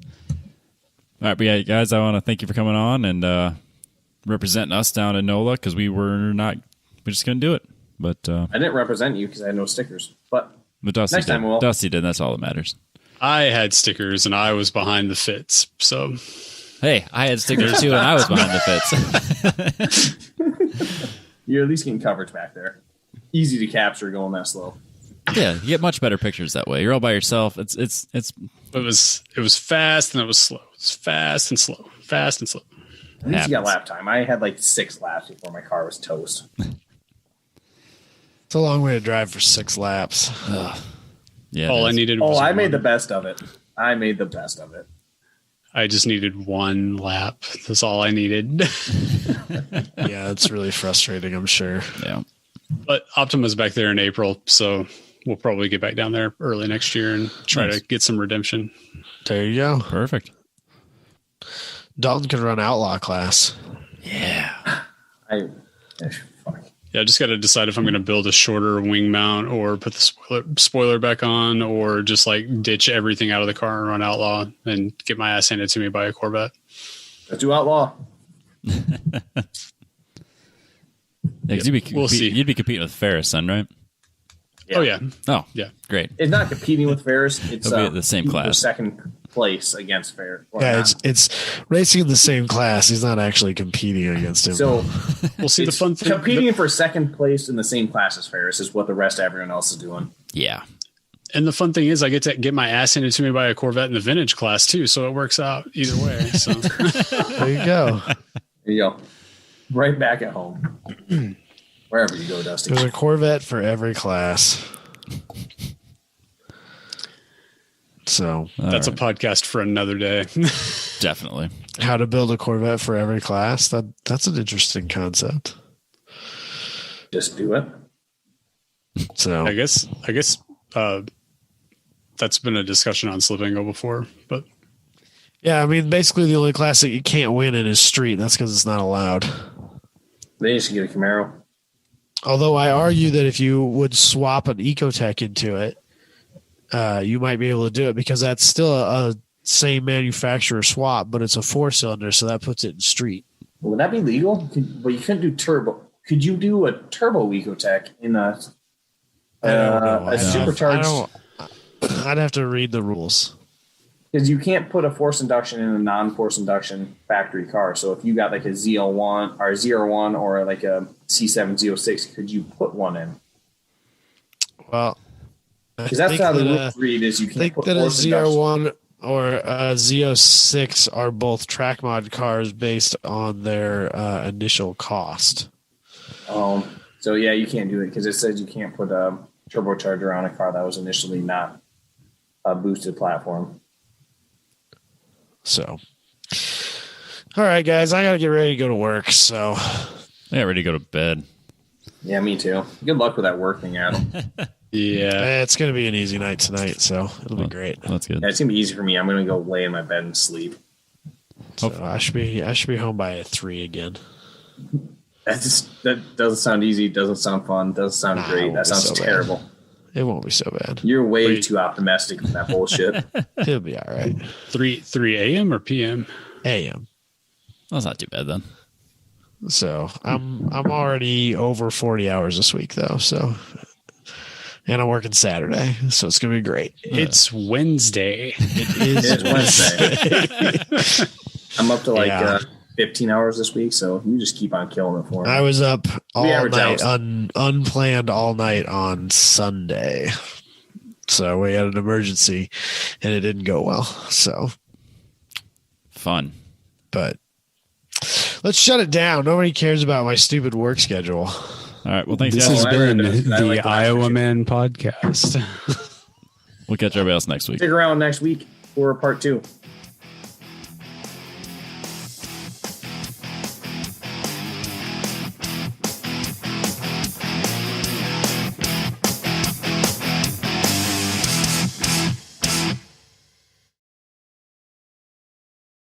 All right, but yeah, guys, I want to thank you for coming on and representing us down in NOLA because we're just gonna do it. But I didn't represent you because I had no stickers. But Dusty next did. time we will. Dusty did. That's all that matters. I had stickers and I was behind the fits. So Hey, I had stickers too, and I was behind the fits. You're at least getting coverage back there. Easy to capture going that slow. Yeah, you get much better pictures that way. You're all by yourself. It was fast and it was slow. It's fast and slow. Fast and slow. At least you got lap time. I had like 6 laps before my car was toast. It's a long way to drive for 6 laps. Yeah. All I needed was I made one. the best of it. I just needed 1 lap. That's all I needed. Yeah, it's really frustrating, I'm sure. Yeah. But Optima's back there in April, so we'll probably get back down there early next year and try to get some redemption. There you go. Perfect. Dalton can run outlaw class. Yeah. Yeah, I just got to decide if I'm going to build a shorter wing mount or put the spoiler back on or just like ditch everything out of the car and run outlaw and get my ass handed to me by a Corvette. Let's do outlaw. Yeah, 'cause we'll see. You'd be competing with Ferris then, right? Yeah. Oh, yeah. Oh, Yeah. great. It's not competing with Ferris. It's They'll be at the same class. Second place against Ferris. Yeah, it's racing in the same class. He's not actually competing against him. So We'll see the fun thing. competing for second place in the same class as Ferris is what the rest of everyone else is doing. Yeah. And the fun thing is I get to get my ass handed to me by a Corvette in the vintage class too. So it works out either way. So there you go. There you go. Right back at home. Wherever you go, Dusty. There's a Corvette for every class. So that's a podcast for another day. Definitely. how to build a Corvette for every class. That's an interesting concept. Just do it. So I guess that's been a discussion on Slivingo before, but yeah, I mean, basically the only class that you can't win in is street. That's because it's not allowed. They used to get a Camaro. Although I argue that if you would swap an Ecotech into it, you might be able to do it because that's still a same manufacturer swap, but it's a 4-cylinder, so that puts it in street. Would that be legal? But you couldn't do turbo. Could you do a turbo Ecotech in a supercharged? I'd have to read the rules. Because you can't put a force induction in a non-force induction factory car. So if you got like a ZL1 or ZR1 or like a C706, could you put one in? Well, because that's how the rules read is you I can't think put that a force induction. ZR1 or a Z06 are both track mod cars based on their initial cost. So yeah, you can't do it because it says you can't put a turbocharger on a car that was initially not a boosted platform. So, all right, guys, I got to get ready to go to work. So, Yeah, ready to go to bed. Yeah, me too. Good luck with that work thing, Adam. yeah, it's going to be an easy night tonight. So it'll be great. That's good. Yeah, it's gonna be easy for me. I'm gonna go lay in my bed and sleep. So I should be home by 3 again. That doesn't sound easy. Doesn't sound fun. Doesn't sound great. That sounds so bad. terrible. It won't be so bad. You're way too optimistic with that bullshit. It'll be all right. 3 a.m. or p.m. AM. That's not too bad then. So I'm already over 40 hours this week though. So and I'm working Saturday, so it's gonna be great. It's Wednesday. It It's Wednesday. I'm up to 15 hours this week, so you just keep on killing it for me. I was up all night, unplanned all night on Sunday. So we had an emergency and it didn't go well. So fun. But let's shut it down. Nobody cares about my stupid work schedule. All right. Well, thanks, This guys. has been the Iowaman podcast. We'll catch everybody else next week. Stick around next week for part 2.